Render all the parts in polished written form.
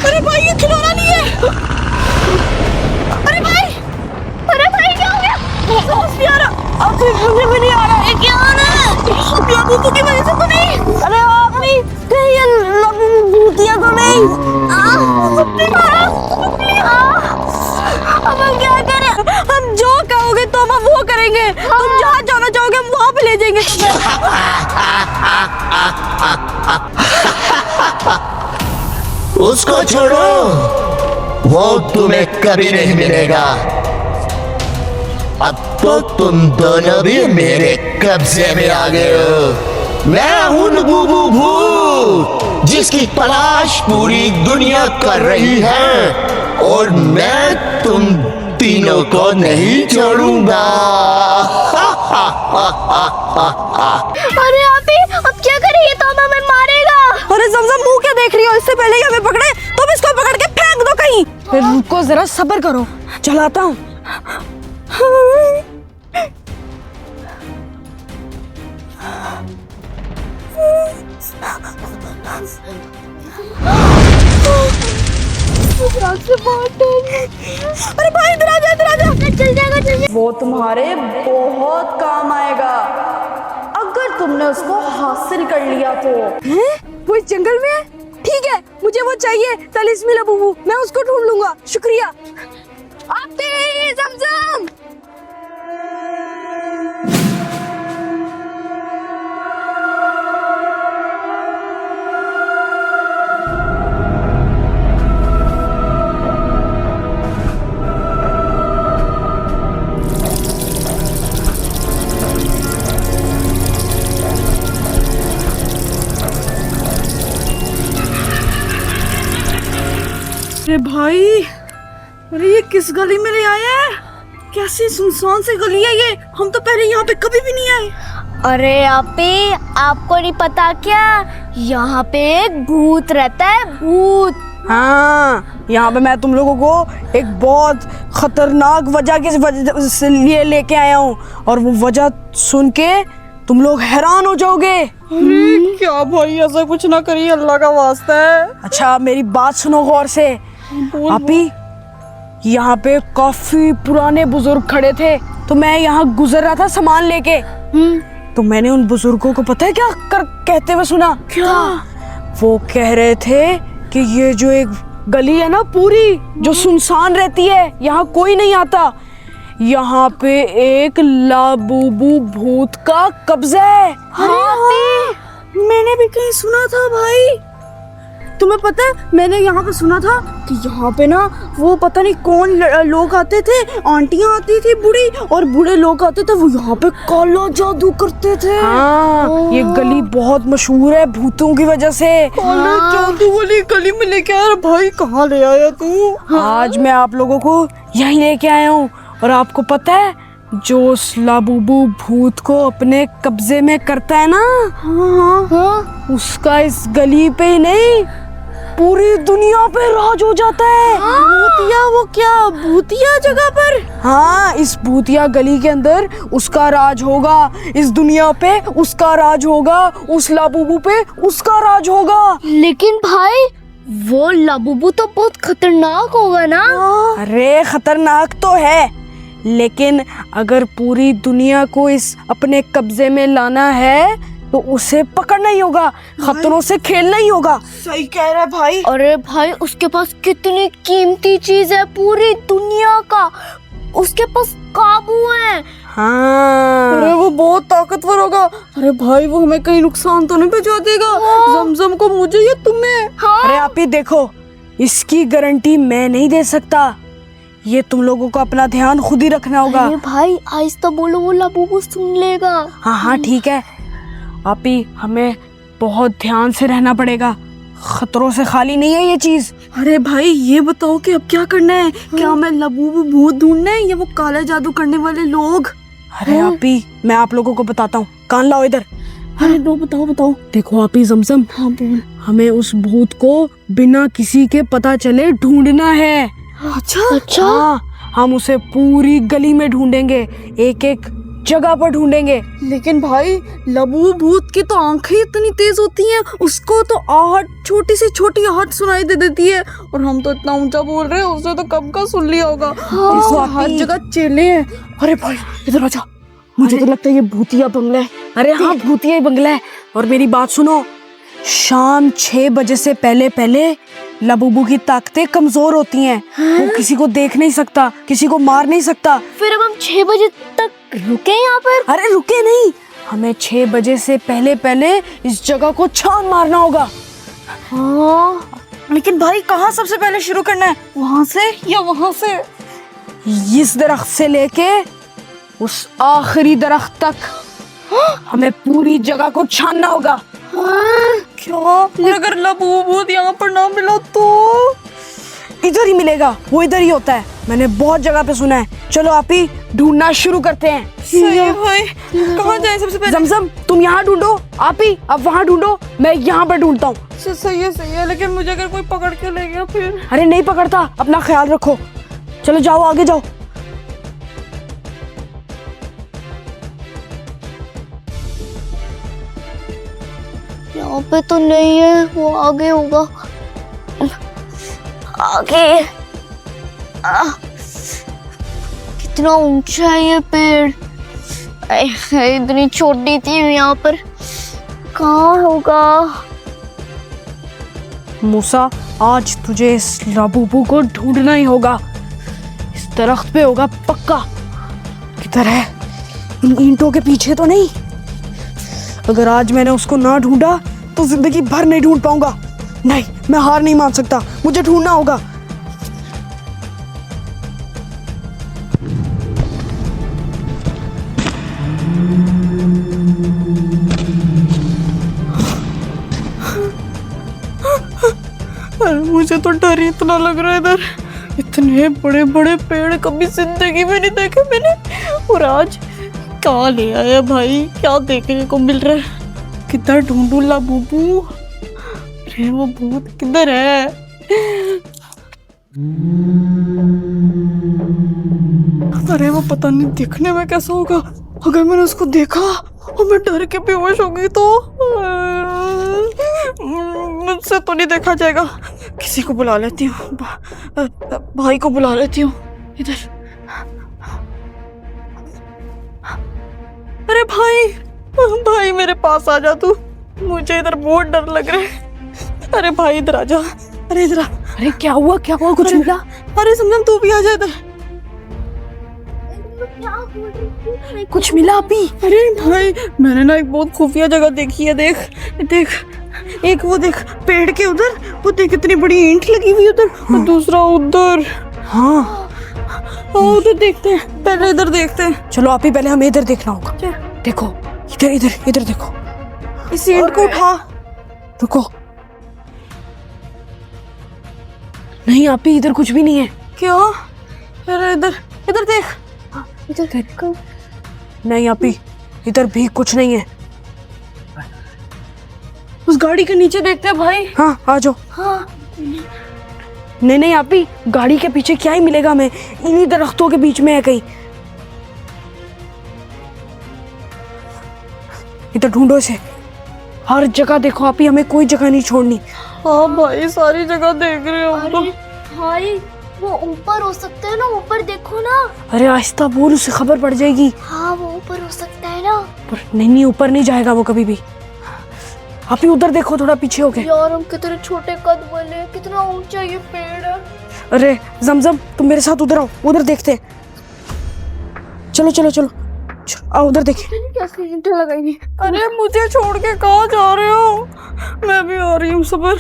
अरे भाई ये खिलौना नहीं है। अरे भाई क्या हो गया? समझ नहीं आ रहा। अब मुझे भी नहीं आ रहा है क्या होना है। लाबूबू की वजह से तो नहीं। अरे नहीं कहीं ये लाबूबू भूतिया तो नहीं। सच्ची मारा। अब हम क्या करें? हम जो कहोगे तो हम वो करेंगे। तुम जहाँ जाना चाहोगे हम वहाँ पे ले जाएंगे। उसको छोड़ो, वो तुम्हें कभी नहीं मिलेगा। अब तो तुम दोनों भी मेरे कब्जे में आ गए हो। मैं हूँ लबूबू भूत, जिसकी तलाश पूरी दुनिया कर रही है, और मैं तुम तीनों को नहीं छोड़ूंगा। अरे आपी, अब क्या करें? ये तो हमें मारेगा। अरे ज़मज़म मुंह क्या देख रही हो? इससे पहले ही हमें पकड़े तुम इसको पकड़ के फेंक दो कहीं। फिर रुको जरा सब्र करो, चलाता हूँ। अरे भाई इधर आ जा, इधर आ जा। चल जाएगा। वो तुम्हारे बहुत काम आएगा अगर तुमने उसको हासिल कर लिया तो। वो इस जंगल में है? ठीक है, मुझे वो चाहिए तलिस्मी लाबूबू, मैं उसको ढूंढ लूंगा। शुक्रिया। आपी ज़मज़म। अरे भाई, अरे ये किस गली में ले आए हैं? कैसी सुनसान सी गली है ये। हम तो पहले यहाँ पे कभी भी नहीं आए। अरे आपी, आपको नहीं पता क्या? यहाँ पे एक भूत रहता है, भूत। हाँ, यहाँ पे मैं तुम लोगों को एक बहुत खतरनाक वजह के वजह से लिए लेके आया हूँ, और वो वजह सुन के तुम लोग हैरान हो जाओगे। अरे क्या भाई, ऐसा कुछ ना करिए, अल्लाह का वास्ता है। अच्छा मेरी बात सुनो गौर से। आपी, यहाँ पे काफी पुराने बुजुर्ग खड़े थे, तो मैं यहाँ गुजर रहा था सामान लेके। तो मैंने उन बुजुर्गों को पता है क्या कहते हुए सुना? क्या? वो कह रहे थे कि ये जो एक गली है ना पूरी, जो सुनसान रहती है, यहाँ कोई नहीं आता, यहाँ पे एक लाबूबू भूत का कब्जा है। हाँ, मैंने भी कहीं सुना था भाई। तुम्हें पता है, मैंने यहाँ पे सुना था कि यहाँ पे ना वो पता नहीं कौन लोग आते थे, आंटियाँ आती थी बूढ़ी, और बूढ़े लोग आते थे, वो यहाँ पे काला जादू करते थे। हाँ, ये गली बहुत मशहूर है भूतों की वजह से। काला जादू वाली गली में लेके आया भाई, कहाँ ले आया तू? आज मैं आप लोगों को यहीं लेके आया हूँ, और आपको पता है जो उस लाबूबू भूत को अपने कब्जे में करता है ना, हाँ, उसका इस गली पे ही नहीं पूरी दुनिया पे राज हो जाता है। भूतिया? वो क्या भूतिया जगह पर? हाँ, इस भूतिया गली के अंदर उसका राज होगा, इस दुनिया पे उसका राज होगा, उस लाबूबू पे उसका राज होगा। लेकिन भाई, वो लाबूबू तो बहुत खतरनाक होगा ना? अरे खतरनाक तो है, लेकिन अगर पूरी दुनिया को इस अपने कब्जे में लाना है तो उसे पकड़ना ही होगा, खतरों से खेलना ही होगा। सही कह रहा है भाई। अरे भाई, उसके पास कितनी कीमती चीज है पूरी दुनिया का, उसके पास काबू है। हाँ, अरे वो बहुत ताकतवर होगा। अरे भाई, वो हमें कहीं नुकसान तो नहीं पहुंचा देगा? ज़मज़म को, मुझे या तुम्हें? हाँ। अरे आप ही देखो, इसकी गारंटी मैं नहीं दे सकता, ये तुम लोगों को अपना ध्यान खुद ही रखना होगा। अरे भाई, आहिस्ता बोलो, वो लाबूबू सुन लेगा। हाँ हाँ ठीक है, आप ही हमें बहुत ध्यान से रहना पड़ेगा, खतरों से खाली नहीं है ये चीज। अरे भाई, ये बताओ कि अब क्या करना है? क्या हमें लाबूबू भूत ढूंढना है या वो काला जादू करने वाले लोग? अरे आप ही, मैं आप लोगों को बताता हूँ, कान लाओ इधर। अरे दो, बताओ। देखो आप ही ज़मज़म, हाँ बोल। हमें उस भूत को बिना किसी के पता चले ढूंढना है। अच्छा। हाँ, हम उसे पूरी गली में ढूंढेंगे, एक एक जगह पर ढूंढेंगे। लेकिन भाई लबू भूत की तो आंखें इतनी तेज होती हैं, उसको तो आहट, छोटी से छोटी आहट सुनाई दे देती है, और हम तो इतना ऊंचा बोल रहे हैं, उसने तो कब का सुन लिया होगा। देखो हर आपी। जगह चेले हैं। अरे भाई इधर आ जा, मुझे तो लगता है ये भूतिया बंगला है। अरे हाँ, भूतिया ही बंगला है। और मेरी बात सुनो, शाम 6 बजे से पहले पहले लबूबू की ताकतें कमजोर होती हैं। वो किसी को देख नहीं सकता, किसी को मार नहीं सकता। फिर अब हम 6 बजे तक रुके यहाँ पर? अरे रुके नहीं, हमें 6 बजे से पहले पहले इस जगह को छान मारना होगा। हाँ, लेकिन भाई कहाँ सबसे पहले शुरू करना है, वहां से या वहां से? इस दरख्त से लेके उस आखिरी दरख्त तक हमें पूरी जगह को छानना होगा। क्या? और अगर लबू भूत यहाँ पर ना मिला तो? इधर ही मिलेगा, वो इधर ही होता है, मैंने बहुत जगह पे सुना है। चलो आप ही ढूंढना शुरू करते हैं। सही है भाई, कहाँ जाए सबसे पहले? जमजम तुम यहाँ ढूंढो, आप ही अब वहाँ ढूंढो, मैं यहाँ पर ढूंढता हूँ। सही है, लेकिन मुझे अगर कोई पकड़ के ले गया फिर? अरे नहीं पकड़ता, अपना ख्याल रखो। चलो जाओ, आगे जाओ। यहाँ पे तो नहीं है, वो आगे होगा। आगे। कितना ऊंचा है ये पेड़। इतनी छोटी थी यहाँ पर, कहाँ होगा? मूसा, आज तुझे इस लबूबू को ढूंढना ही होगा। इस दरख्त पे होगा पक्का। किधर है? इन ईंटों के पीछे तो नहीं। अगर आज मैंने उसको ना ढूंढा तो जिंदगी भर नहीं ढूंढ पाऊंगा। नहीं, मैं हार नहीं मान सकता, मुझे ढूंढना होगा। अरे मुझे तो डर ही इतना लग रहा है इधर। इतने बड़े बड़े पेड़ कभी जिंदगी में नहीं देखे मैंने, और आज कहाँ ले आया भाई? क्या देखने को मिल रहा है? किधर ढूंढूं लबूबू? अरे वो भूत किधर है? अरे वो पता नहीं दिखने में कैसा होगा। अगर मैंने उसको देखा और मैं डर के बेहोश हो गई तो मुझसे तो नहीं देखा जाएगा। किसी को बुला लेती हूँ, भाई को बुला लेती हूँ। इधर। अरे भाई मेरे पास आ जा तू, मुझे इधर बहुत डर लग रहा है। अरे भाई इधर आ जा। अरे इधर आ। अरे क्या हुआ, क्या हुआ? कुछ मिला? अरे समझम तू भी आ जा इधर। कुछ मिला अभी? अरे भाई मैंने ना एक बहुत खुफिया जगह देखी है। देख देख, एक वो देख पेड़ के उधर, वो देख इतनी बड़ी ईंट लगी हुई उधर, और दूसरा उधर। हाँ उधर देखते हैं, पहले इधर देखते हैं। चलो आप ही, पहले हमें इधर देखना होगा। देखो इधर इधर इधर देखो। इस ईंट को उठा। रुको, नहीं आप ही, इधर कुछ भी नहीं है। क्या? अरे इधर इधर देख। इधर देखो। नहीं आप ही, इधर भी कुछ नहीं है। उस गाड़ी के नीचे देखते हैं भाई। हाँ आ जाओ। हाँ, नहीं आप ही, गाड़ी के पीछे क्या ही मिलेगा हमें, इन्हीं दरख्तों के बीच में है कहीं। इधर ढूंढो इसे, हर जगह देखो आप ही, हमें कोई जगह नहीं छोड़नी। हाँ भाई सारी जगह देख रहे हो हम तो। अरे भाई वो ऊपर हो सकता है ना, ऊपर देखो ना। अरे आहिस्ता बोल, उसे खबर पड़ जाएगी। हाँ वो ऊपर हो सकता है ना। पर नहीं, ऊपर नहीं जाएगा वो कभी भी। आप ही उधर देखो, थोड़ा पीछे हो गए। यार हम कितने छोटे कद वाले, कितना ऊंचा ये पेड़ है। अरे जमजम तुम मेरे साथ उधर आओ, उधर देखते हैं। चलो चलो चलो, आओ उधर देखिए। कैसे ईंटें लगाएंगे? अरे मुझे छोड़ के कहाँ जा रहे हो? मैं भी आ रही हूँ। सबर।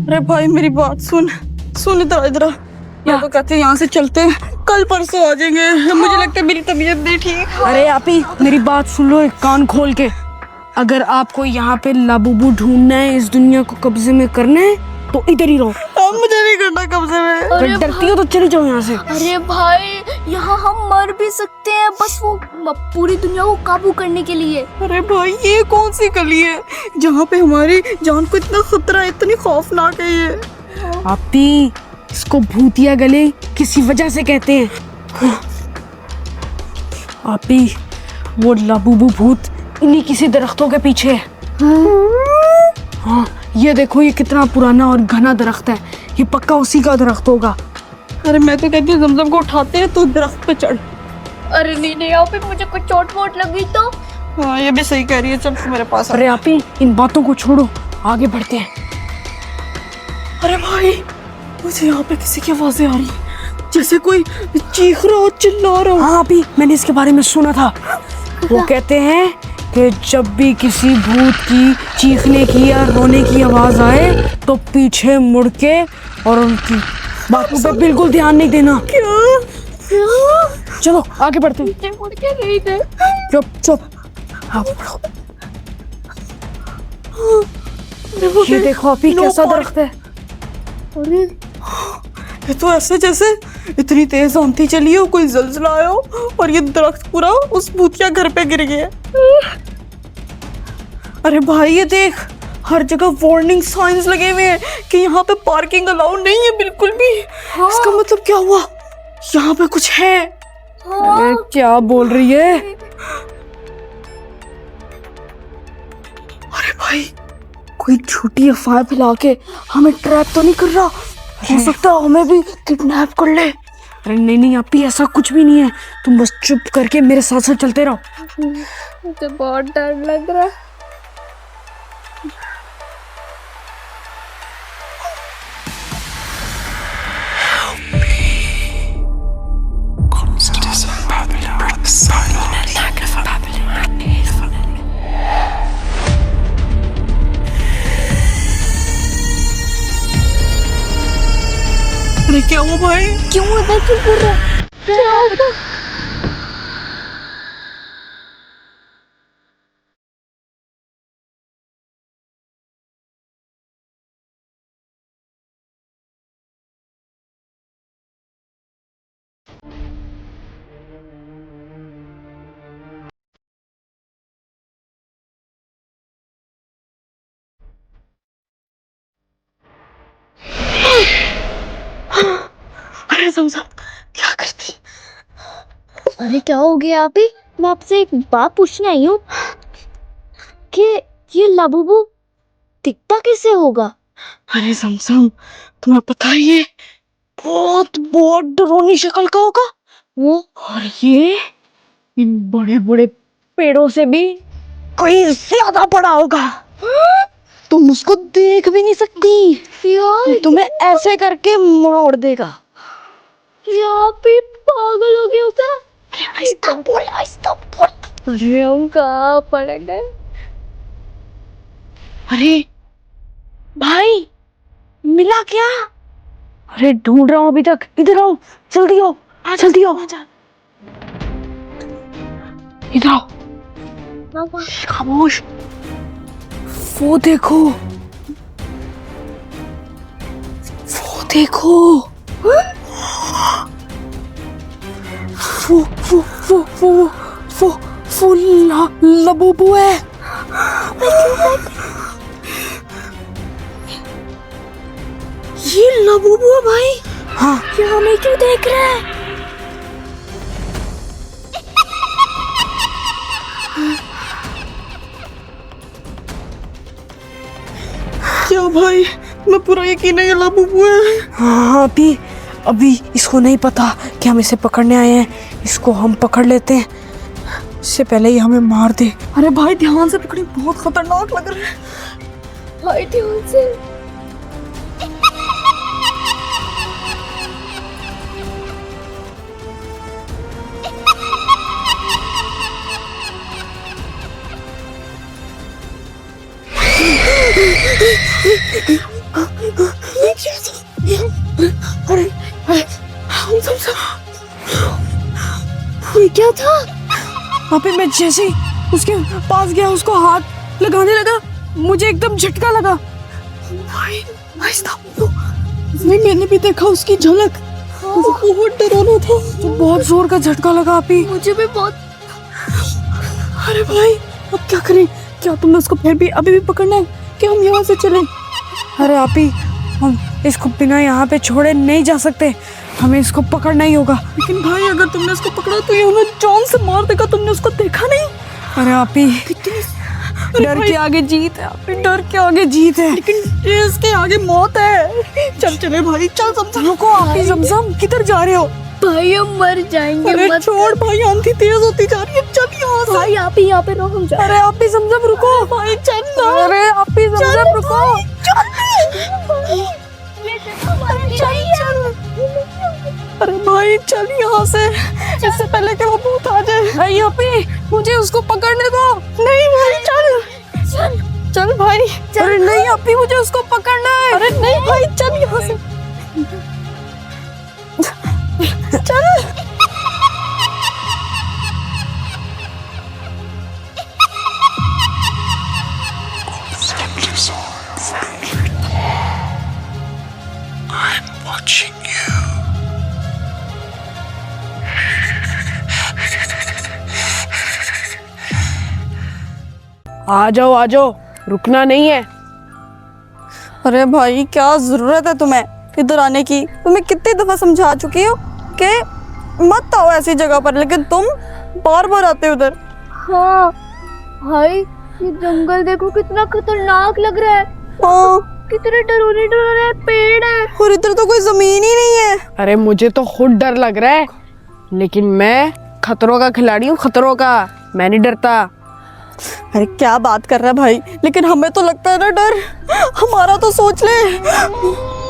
अरे भाई मेरी बात सुन इधर इधर। या तो कहते हैं यहाँ से चलते हैं, कल परसों आ जाएंगे। मुझे लगता है मेरी तबीयत नहीं ठीक। अरे आप ही मेरी बात सुन लो, एक कान खोल के। अगर आपको यहाँ पे लाबूबू ढूंढना है, इस दुनिया को कब्जे में करना है, तो इधर ही रहो। अब मुझे नहीं करना कब्जे में। अगर डरती हो तो चले जाओ यहाँ से। अरे भाई यहाँ हम मर भी सकते हैं, बस वो पूरी दुनिया को काबू करने के लिए। अरे भाई ये कौन सी गली है जहाँ पे हमारी जान को इतना खतरा है, इतनी खौफनाक है ये? आप ही इसको भूतिया गले किसी वजह से कहते हैं। आपी वो लाबूबू भूत इन्हीं किसी दरख्तों के पीछे है। हाँ ये देखो, ये कितना पुराना और घना दरख्त है, ये पक्का उसी का दरख्त होगा। अरे मैं तो कहती हूँ जमजम को उठाते हैं तो दरख्त पे चढ़। अरे नहीं यहाँ पे मुझे कुछ चोट वोट लगी तो। हाँ ये भी सही कह रही है, चल तू मेरे पास आ। अरे आपी इन बातों को छोड़ो, आगे बढ़ते हैं। अरे भाई मुझे यहाँ पे किसी की आवाजें आ रही है, जैसे कोई चीख रहा हो, चिल्ला रहा हो। हाँ आपी मैंने इसके बारे में सुना था। वो कहते हैं कि जब भी किसी भूत की चीखने की या रोने की आवाज आए तो पीछे मुड़ के और उनकी बातों पे बिल्कुल ध्यान नहीं देना। चलो आगे बढ़ते हैं। मुड़ के नहीं थे। चुप चुप, हाँ बढ़ो। ये देखो आपी कैसा दरख्त है। अरे ये तो ऐसे जैसे इतनी तेज आंधी चली हो, कोई जल्जला आया हो और ये दरख्त पूरा उस भूतिया घर पे गिर गया। अरे भाई ये देख, हर जगह वार्निंग साइंस लगे हुए हैं कि यहाँ पे पार्किंग अलाउ नहीं है बिल्कुल भी। इसका मतलब क्या हुआ, यहाँ पे कुछ है। अरे क्या बोल रही है? अरे भाई कोई झूठी अफवाह फैला के हमें ट्रैप तो नहीं कर रहा? हो सकता है हमें भी किडनैप कर ले। अरे नहीं नहीं आपी ऐसा कुछ भी नहीं है, तुम बस चुप करके मेरे साथ साथ चलते रहो। मुझे बहुत डर लग रहा है। अरे क्या हुआ भाई? क्यों इधर क्यों कर रहा है? क्या होगा? अरे जमजम क्या करती? अरे क्या हो गया अभी? मैं आपसे एक बात पूछने आई हूँ कि ये लाबूबू दिखता कैसे होगा? अरे जमजम तुम्हें पता है ये बहुत बहुत डरावनी शक्ल का होगा वो और ये इन बड़े बड़े पेड़ों से भी कोई ज्यादा बड़ा होगा। तुम उसको देख भी नहीं सकती, यार तुम्हें ऐसे करके मोड़ देगा। यहाँ पे पागल हो गया होता। आहिस्ता बोल, आहिस्ता बोल। अरे हम कहाँ पड़ गए? अरे भाई मिला क्या? अरे ढूंढ रहा हूँ अभी तक, इधर आओ, जल्दी आओ, जल्दी आओ, इधर आओ। खामोश, वो देखो, वो देखो, वो लाबूबू है। ये लाबूबू है भाई। हाँ ये हमें क्यों देख रहा है? क्या भाई, मैं पूरा यकीन है ये लाबूबू है। हाँ अभी इसको नहीं पता कि हम इसे पकड़ने आए हैं, इसको हम पकड़ लेते हैं, इससे पहले ही हमें मार दे। अरे भाई ध्यान से पकड़ी, बहुत खतरनाक लग रहा है। भाई ध्यान से। अरे ये क्या था? वहाँ पे मैं जैसे ही उसके पास गया, उसको हाथ लगाने लगा, मुझे एकदम झटका लगा। भाई मैंने भी देखा उसकी झलक, वो बहुत डरावना था। तो बहुत जोर का झटका लगा आपी। मुझे भी बहुत। अरे भाई अब क्या करें? क्या तुमने उसको फिर भी अभी भी पकड़ना है कि हम यहाँ से चलें? अरे आपी हम इसको बिना यहाँ पे छोड़े नहीं जा सकते, हमें इसको पकड़ना ही होगा। लेकिन भाई अगर तुमने उसको पकड़ा तो ये हमें जान से मार देगा, तुमने उसको देखा नहीं? अरे आपी, डर के आगे जीत है आपी, डर के आगे जीत है। लेकिन ये इसके आगे मौत है। चल चले भाई, चल समझम। रुको आपी, समसम किधर जा रहे हो? भाई हम मर जाएंगे, अरे मत छोड़ भाई, आंधी तेज होती जा रही है, चल यहाँ से। भाई आप ही यहाँ पे रहो, हम जा। अरे आपी समसम रुको। भाई चल ना। अरे आपी समसम रुको। अरे भाई चल यहाँ से, इससे पहले कि वो भूत आ जाए। भाई आपी, मुझे उसको पकड़ने दो। नहीं भाई चल चल भाई। अरे नहीं आपी, मुझे उसको पकड़ना है। अरे नहीं भाई, चल यहाँ से। चल। आ जाओ, रुकना नहीं है। अरे भाई क्या जरूरत है तुम्हें इधर आने की? तुम्हें कितनी दफा समझा चुकी हो कि मत आओ ऐसी जगह पर, लेकिन तुम बार बार आते हो उधर। हाँ भाई, ये जंगल देखो कितना खतरनाक लग रहा है। हाँ, कितने डरावने पेड़ है। और इधर तो कोई जमीन ही नहीं है। अरे मुझे तो खुद डर लग रहा है, लेकिन मैं खतरों का खिलाड़ी हूँ, खतरों का। मैं नहीं डरता। अरे क्या बात कर रहा है भाई, लेकिन हमें तो लगता है ना डर। हमारा तो सोच ले।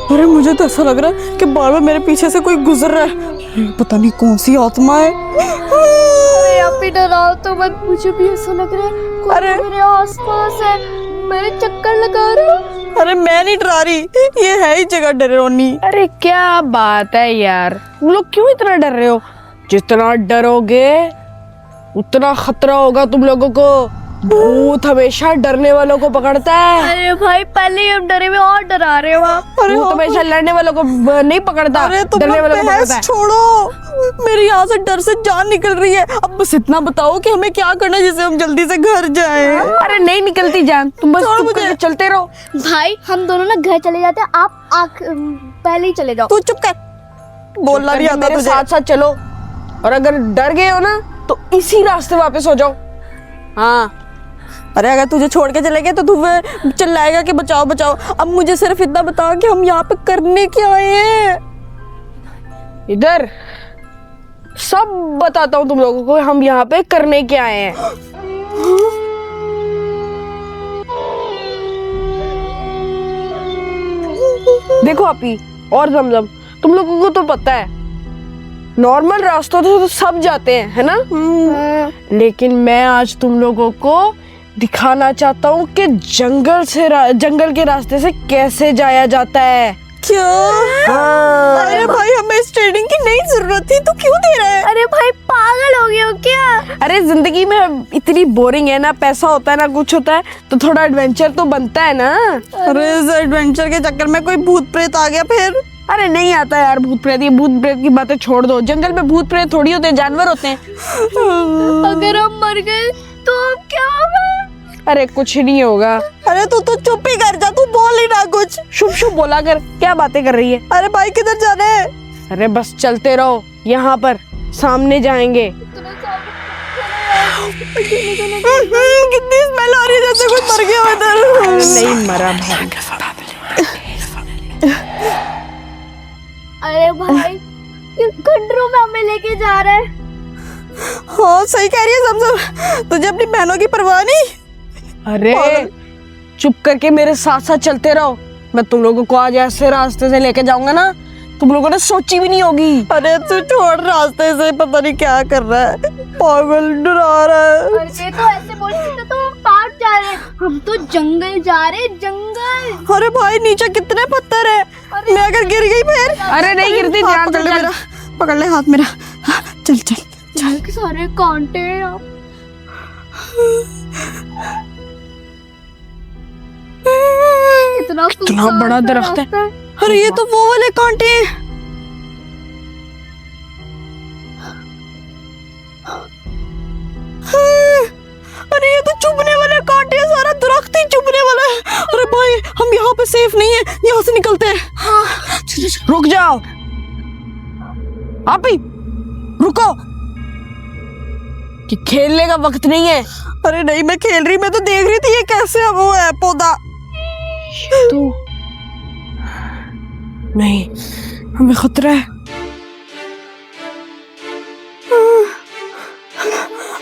अरे मुझे तो ऐसा लग रहा है कि बार बार मेरे पीछे से कोई गुजर रहा है, पता नहीं कौन सी आत्मा है। अरे आप भी डराओ तो मत, मुझे भी ऐसा लग रहा है कोई अरे मेरे आसपास है, मेरे चक्कर लगा रहा है। अरे मैं नहीं डरा रही, ये है ही जगह डरोनी। अरे क्या बात है यार, तुम लोग क्यों इतना डर रहे हो? जितना डरोगे उतना खतरा होगा तुम लोगों को। भूत हमेशा डरने वालों को पकड़ता है। अरे भाई पहले ही हम डरे हुए और डरा रहे हो आप। भूत हमेशा लड़ने वालों को नहीं पकड़ता, अरे तुम डरने लोग वालों को पकड़ता बहस है। छोड़ो, मेरी यहाँ से डर से जान निकल रही है। अब बस इतना बताओ कि हमें क्या करना है जिससे हम जल्दी से घर जाएं। अरे नहीं निकलती जान, तुम बस चुप करके चलते रहो। भाई हम दोनों ना घर चले जाते हैं, आप पहले ही चले जाओ। तू चुप कर, बोलना नहीं आता मेरे तुझे। साथ साथ चलो, और अगर डर गए हो ना तो इसी रास्ते वापस हो जाओ। हाँ, अरे अगर तुझे छोड़ के चले गए तो तू फिर चिल्लाएगा कि बचाओ बचाओ। अब मुझे सिर्फ इतना बता कि हम यहाँ पे करने क्या आए हैं। इधर सब बताता हूँ तुम लोगों को, हम यहाँ पे करने क्या आए हैं। देखो आपी और जमजम, तुम लोगों को तो पता है नॉर्मल रास्तों तो सब जाते हैं, है ना? लेकिन मैं आज तुम लोगों को दिखाना चाहता हूँ कि जंगल के रास्ते से कैसे जाया जाता है। क्या? हाँ। अरे भाई हमें इस ट्रेनिंग की नहीं जरूरत थी, तू क्यों दे रहा है? अरे भाई पागल हो गए हो क्या? अरे जिंदगी में इतनी बोरिंग है ना, पैसा होता है ना कुछ होता है, तो थोड़ा एडवेंचर तो बनता है ना। अरे इस एडवेंचर के चक्कर में कोई भूत प्रेत आ गया फिर? अरे नहीं आता यार भूत प्रेत, ये भूत प्रेत की बातें छोड़ दो। जंगल में भूत प्रेत थोड़ी होते हैं, जानवर होते हैं। अगर हम मर गए तो अब क्या होगा? अरे कुछ नहीं होगा। अरे तू तो चुप ही कर जा, तू बोल ही ना कुछ। शुभ शुभ बोला कर, क्या बातें कर रही है? अरे भाई किधर जाना है? अरे बस चलते रहो, यहाँ पर सामने जाएंगे। कितनी स्मेल आ रही है जैसे कोई मर गया हो इधर। नहीं मरा भाई। अरे भाई किस खंडरों में हमें लेके जा रहा है? हाँ सही कह रही है समझो, तुझे अपनी बहनों की परवाह नहीं। अरे चुप करके मेरे साथ साथ चलते रहो, मैं तुम लोगों को आज ऐसे रास्ते से लेके जाऊंगा ना तुम लोगों ने सोची भी नहीं होगी। अरे तू छोड़, रास्ते से पता नहीं क्या कर रहा है, पागल डरा रहा है। अरे तो ऐसे बोल सकते तो हम पार्क जा रहे हैं, हम तो जंगल जा रहे हैं, जंगल। अरे भाई नीचे कितने पत्थर है, मैं अगर गिर गई फिर? अरे नहीं गिरती, हाथ ध्यान पकड़ से ले चल। मेरा, पकड़ ले हाथ मेरा। हाँ, चल चल चल। के सारे कांटे हैं आप। इतना बड़ा दरख्त है। अरे ये तो वो वाले कांटे हैं। अरे ये तो चुभने वाले कांटे हैं, सारा दरख्त ही चुभने वाला है। अरे भाई हम यहाँ पे सेफ नहीं है, यहाँ से निकलते हैं। आप ही रुको, कि खेलने का वक्त नहीं है। अरे नहीं, मैं खेल रही, मैं तो देख रही थी ये कैसे वो है पौधा। तू नहीं, हमें खतरा है।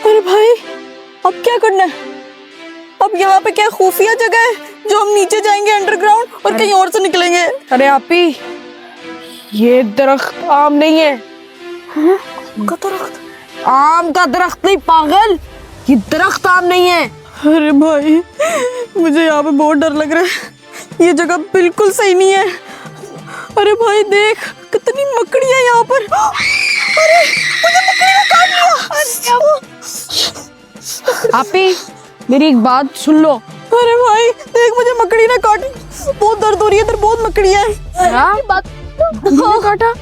अरे भाई अब क्या करना है? अब यहाँ पे क्या खुफिया जगह है जो हम नीचे जाएंगे अंडरग्राउंड और कहीं और से निकलेंगे? अरे आप ही, ये दरख्त आम नहीं है। का दरख्त? आम का दरख्त नहीं पागल, ये दरख्त आम नहीं है। अरे भाई मुझे यहाँ पे बहुत डर लग रहा है, ये जगह बिल्कुल सही नहीं है। अरे भाई देख कितनी मकड़ी है यहाँ पर। अरे मुझे मकड़ी ने काट लिया। आप ही मेरी एक बात सुन लो। अरे भाई देख मुझे मकड़ी ने काटी, बहुत दर्द हो रही है, इधर बहुत मकड़ी है। किसने काटा?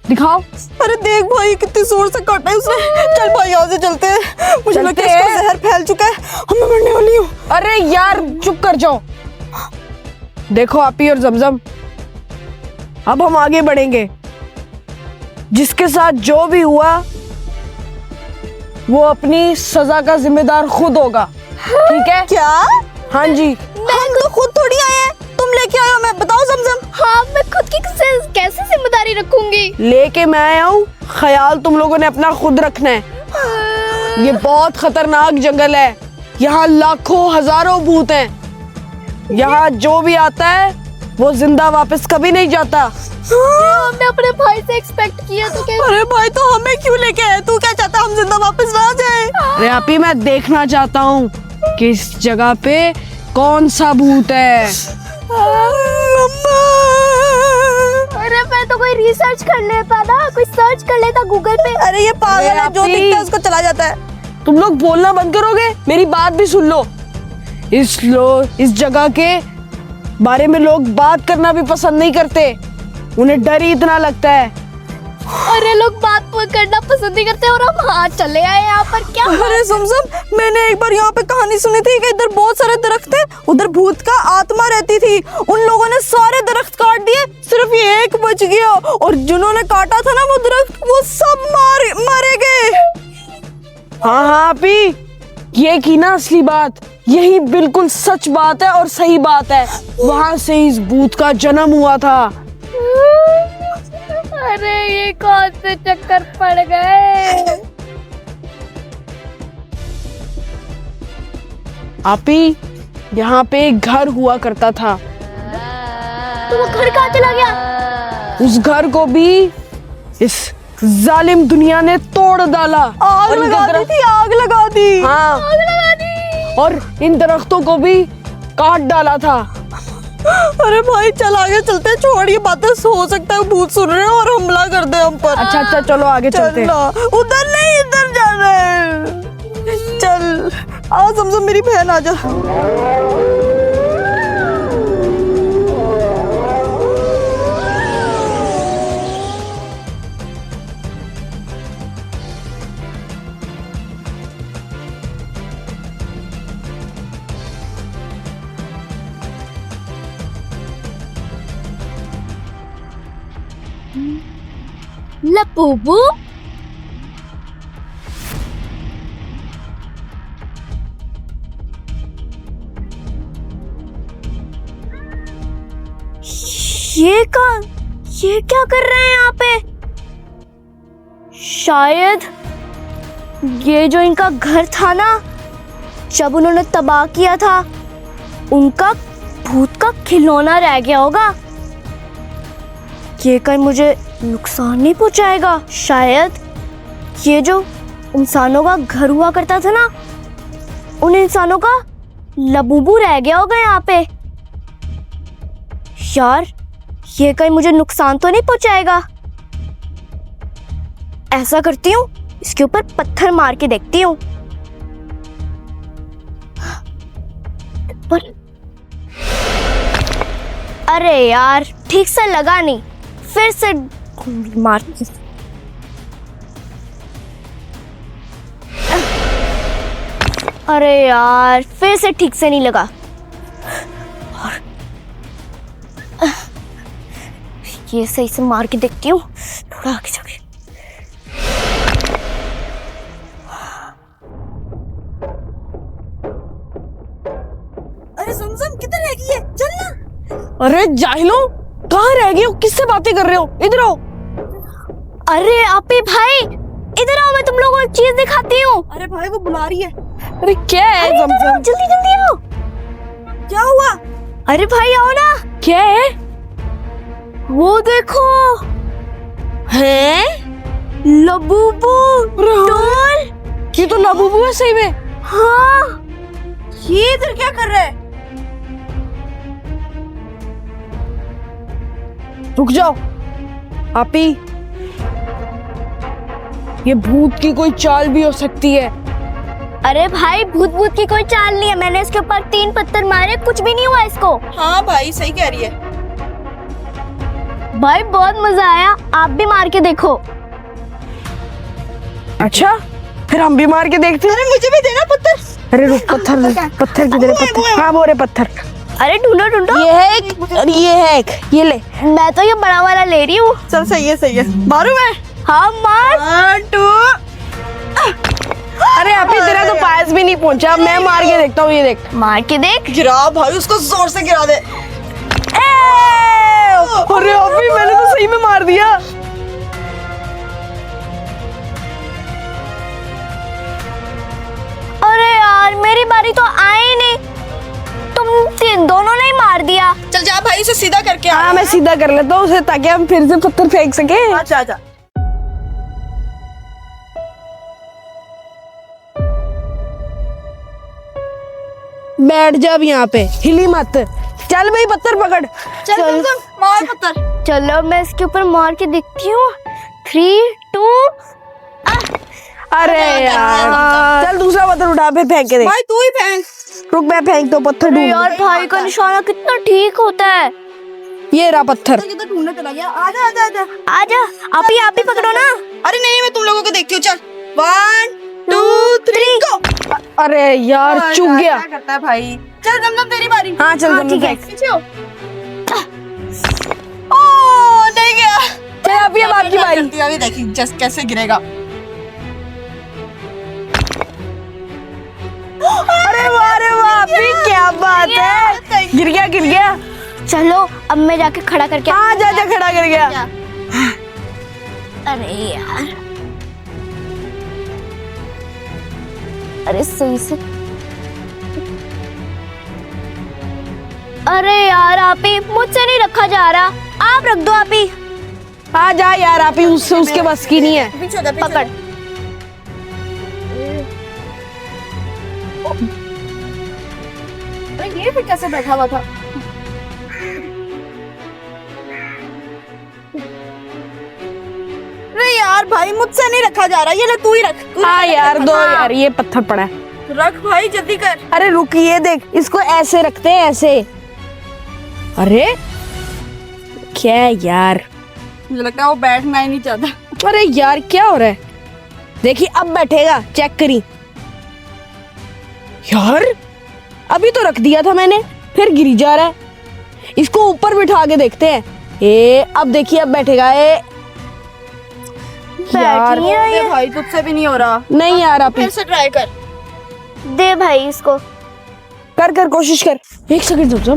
दिखाओ। अरे देख भाई कितनी जोर से काटा है उसने। चल भाई यहाँ से चलते हैं, मुझे लगता है इसका जहर फैल चुका है, अब मैं मरने वाली हूँ। अरे यार चुप कर जाओ। देखो आप ही और जमजम, अब हम आगे बढ़ेंगे। जिसके साथ जो भी हुआ वो अपनी सजा का जिम्मेदार खुद होगा, ठीक है? क्या? हाँ जी। हम तो खुद थोड़ी आए हैं, तुम लेके आए हो। मैं बताओ जमजम। हाँ, मैं खुद की कैसे जिम्मेदारी रखूंगी? लेके मैं आया हूँ, ख्याल तुम लोगों ने अपना खुद रखना है। ये बहुत खतरनाक जंगल है, यहाँ लाखों हजारों भूत हैं। यहाँ जो भी आता है वो जिंदा वापस कभी नहीं जाता। हमने अपने भाई से एक्सपेक्ट किया तो क्या? अरे भाई तो हमें क्यों लेके आए? तू क्या चाहता हम जिंदा वापस ना जाए? अरे आप ही, मैं देखना चाहता हूँ कि इस जगह पे कौन सा भूत है। अरे मैं तो कोई रिसर्च कर लेता ना, कोई सर्च कर लेता गूगल पे। अरे ये पागल है, जो अरे दिखता है उसको चला जाता है। तुम लोग बोलना बंद करोगे? मेरी बात भी सुन लो। इस जगह के बारे में लोग बात करना भी पसंद नहीं करते, उन्हें डर ही इतना लगता है। अरे लोग बात करना पसंद नहीं करते और हम हाथ चले आए यहाँ पर। क्या? अरे समझम, मैंने एक बार यहाँ पे कहानी सुनी थी कि इधर बहुत सारे दरख्त थे, उधर भूत का आत्मा रहती थी। उन लोगों ने सारे दरख्त काट दिए, सिर्फ ये एक बच गया, और जिन्होंने काटा था ना वो दरख्त, वो सब मारे गए। हाँ हाँ आप ही, ये की ना असली बात, यही बिल्कुल सच बात है और सही बात है। वहां से इस भूत का जन्म हुआ था। अरे ये कौन से चक्कर पड़ गए? आप ही, यहाँ पे एक घर हुआ करता था। तो वो घर कहाँ चला गया? उस घर को भी इस जालिम दुनिया ने तोड़ डाला। आग और लगा दी थी, आग लगा दी। हाँ, आग लगा दी। और इन दरख्तों को भी काट डाला था। अरे भाई चल आगे चलते हैं, छोड़ ये बातें, हो सकता है भूत सुन रहे हो और हमला कर दे हम पर। अच्छा अच्छा चलो आगे चलते हैं। चल उधर नहीं, इधर जाना है। चल आओ समझो, मेरी बहन आ जा। लपूबू, ये क्या कर रहे हैं यहाँ पे? शायद ये जो इनका घर था ना, जब उन्होंने तबाह किया था, उनका भूत का खिलौना रह गया होगा। ये कर मुझे नुकसान नहीं पहुंचाएगा। शायद ये जो इंसानों का घर हुआ करता था ना, उन इंसानों का लबूबू रह गया होगा यहाँ पे। यार ये कहीं मुझे नुकसान तो नहीं पहुंचाएगा। ऐसा करती हूँ, इसके ऊपर पत्थर मार के देखती हूँ। पर अरे यार ठीक से लगा नहीं, फिर से मार। अरे यार फिर से ठीक से नहीं लगा। और ये सही से मार के देखती हूँ, थोड़ा आगे जाके। जाएगी ये, चल ना। अरे जाहिलो, कहाँ रह गए हो? किससे बातें कर रहे हो? इधर आओ। अरे आपी भाई इधर आओ, मैं तुम लोगों को एक चीज दिखाती हूँ। अरे भाई वो बुला रही है। अरे क्या है? अरे इधर आओ, जल्दी जल्दी आओ। क्या हुआ? अरे भाई आओ ना। क्या है? वो देखो हैं? Labubu doll. ये तो लाबूबू है सही में। हाँ ये इधर क्या कर रहा है? रुक जाओ आपी, ये भूत की कोई चाल भी हो सकती है। अरे भाई भूत भूत की कोई चाल नहीं है, मैंने इसके ऊपर 3 पत्थर मारे, कुछ भी नहीं हुआ इसको। हाँ भाई सही कह रही है। भाई बहुत मजा आया, आप भी मार के देखो। अच्छा फिर हम भी मार के देखते हैं। अरे मुझे भी देना पत्थर। अरे रुक, पत्थर किधर है? पत्थर, हाँ वो रहे पत्थर। अरे ढूंढो ढूंढो। ये है एक और ये है एक, ये ले। मैं तो ये बड़ा वाला ले रही हूँ। चल सही है। मारू मैं? हाँ मार। 1 2। अरे अभी तेरा तो पास भी नहीं पहुंचा, मैं मार के देखता हूँ। ये देख, मार के देख। गिरा भाई, उसको जोर से गिरा दे। अरे अभी मैंने तो सही में मार दिया। अरे यार मेरी बारी तो आई नहीं, तुम दोनों ने ही मार दिया। चल जा भाई, इसे सीधा करके आ। हाँ मैं सीधा कर लेता हूँ उसे, ताकि हम फिर से पत्थर फेंक सके। अच्छा अच्छा। बैठ जा अब यहाँ पे, हिली मत। चल भाई पत्थर पकड़। चल मार पत्थर। चलो मैं इसके ऊपर मार के देखती हूँ। 3 2। अरे यार चल दूसरा पत्थर उठा, फिर फेंक के देख। भाई तू ही फेंक। रुक मैं फेंक तो पत्थर ढूंढ। यार भाई का निशाना कितना ठीक होता है। ये रहा पत्थर। किधर ढूंढने चला गया? आजा आजा आजा। आजा आप ही पकड़ो ना। अरे नहीं, मैं तुम लोगों को देखती हूँ। चल 1 2 3 गो। अरे यार चूक गया। क्या करता है भाई? चल दमदम तेरी बारी। हाँ चल ठीक है। पीछे हो। ओ नहीं गया। चल अभी अब आपकी बारी। अभी देखी जस्ट कैसे गिरेगा। अरे वाह अभी क्या बात है, गिर गया। चलो अब मैं जाके खड़ा करके। हाँ जा खड़ा कर गया। अरे यार, अरे सही से। अरे यार आप ही, मुझसे नहीं रखा जा रहा, आप रख दो आप ही। हाँ जा यार, आप ही उससे उसके बस की नहीं है। पीछे हो जा, पीछे हो जा। पकड़। अरे ये फिर कैसे बैठा हुआ था? अरे यार भाई मुझसे नहीं रखा जा रहा, ये ले तू ही रख। हाँ यार दो यार, ये पत्थर पड़ा है। रख भाई जल्दी कर। अरे रुक, ये देख, इसको ऐसे रखते हैं, ऐसे। अरे क्या यार, मुझे लगता है वो बैठना ही नहीं चाहता। अरे यार क्या हो रहा है? देखिए अब बैठेगा, चेक करी। यार अभी तो रख दिया था मैंने, फिर गिरी जा रहा है। इसको ऊपर बिठा के देखते हैं। अब देखिए अब बैठेगा। यार अरे भाई तुझसे भी नहीं हो रहा। नहीं यार, आप फिर से ट्राई कर। दे भाई इसको। कर कोशिश कर। एक सेकंड रुक जा।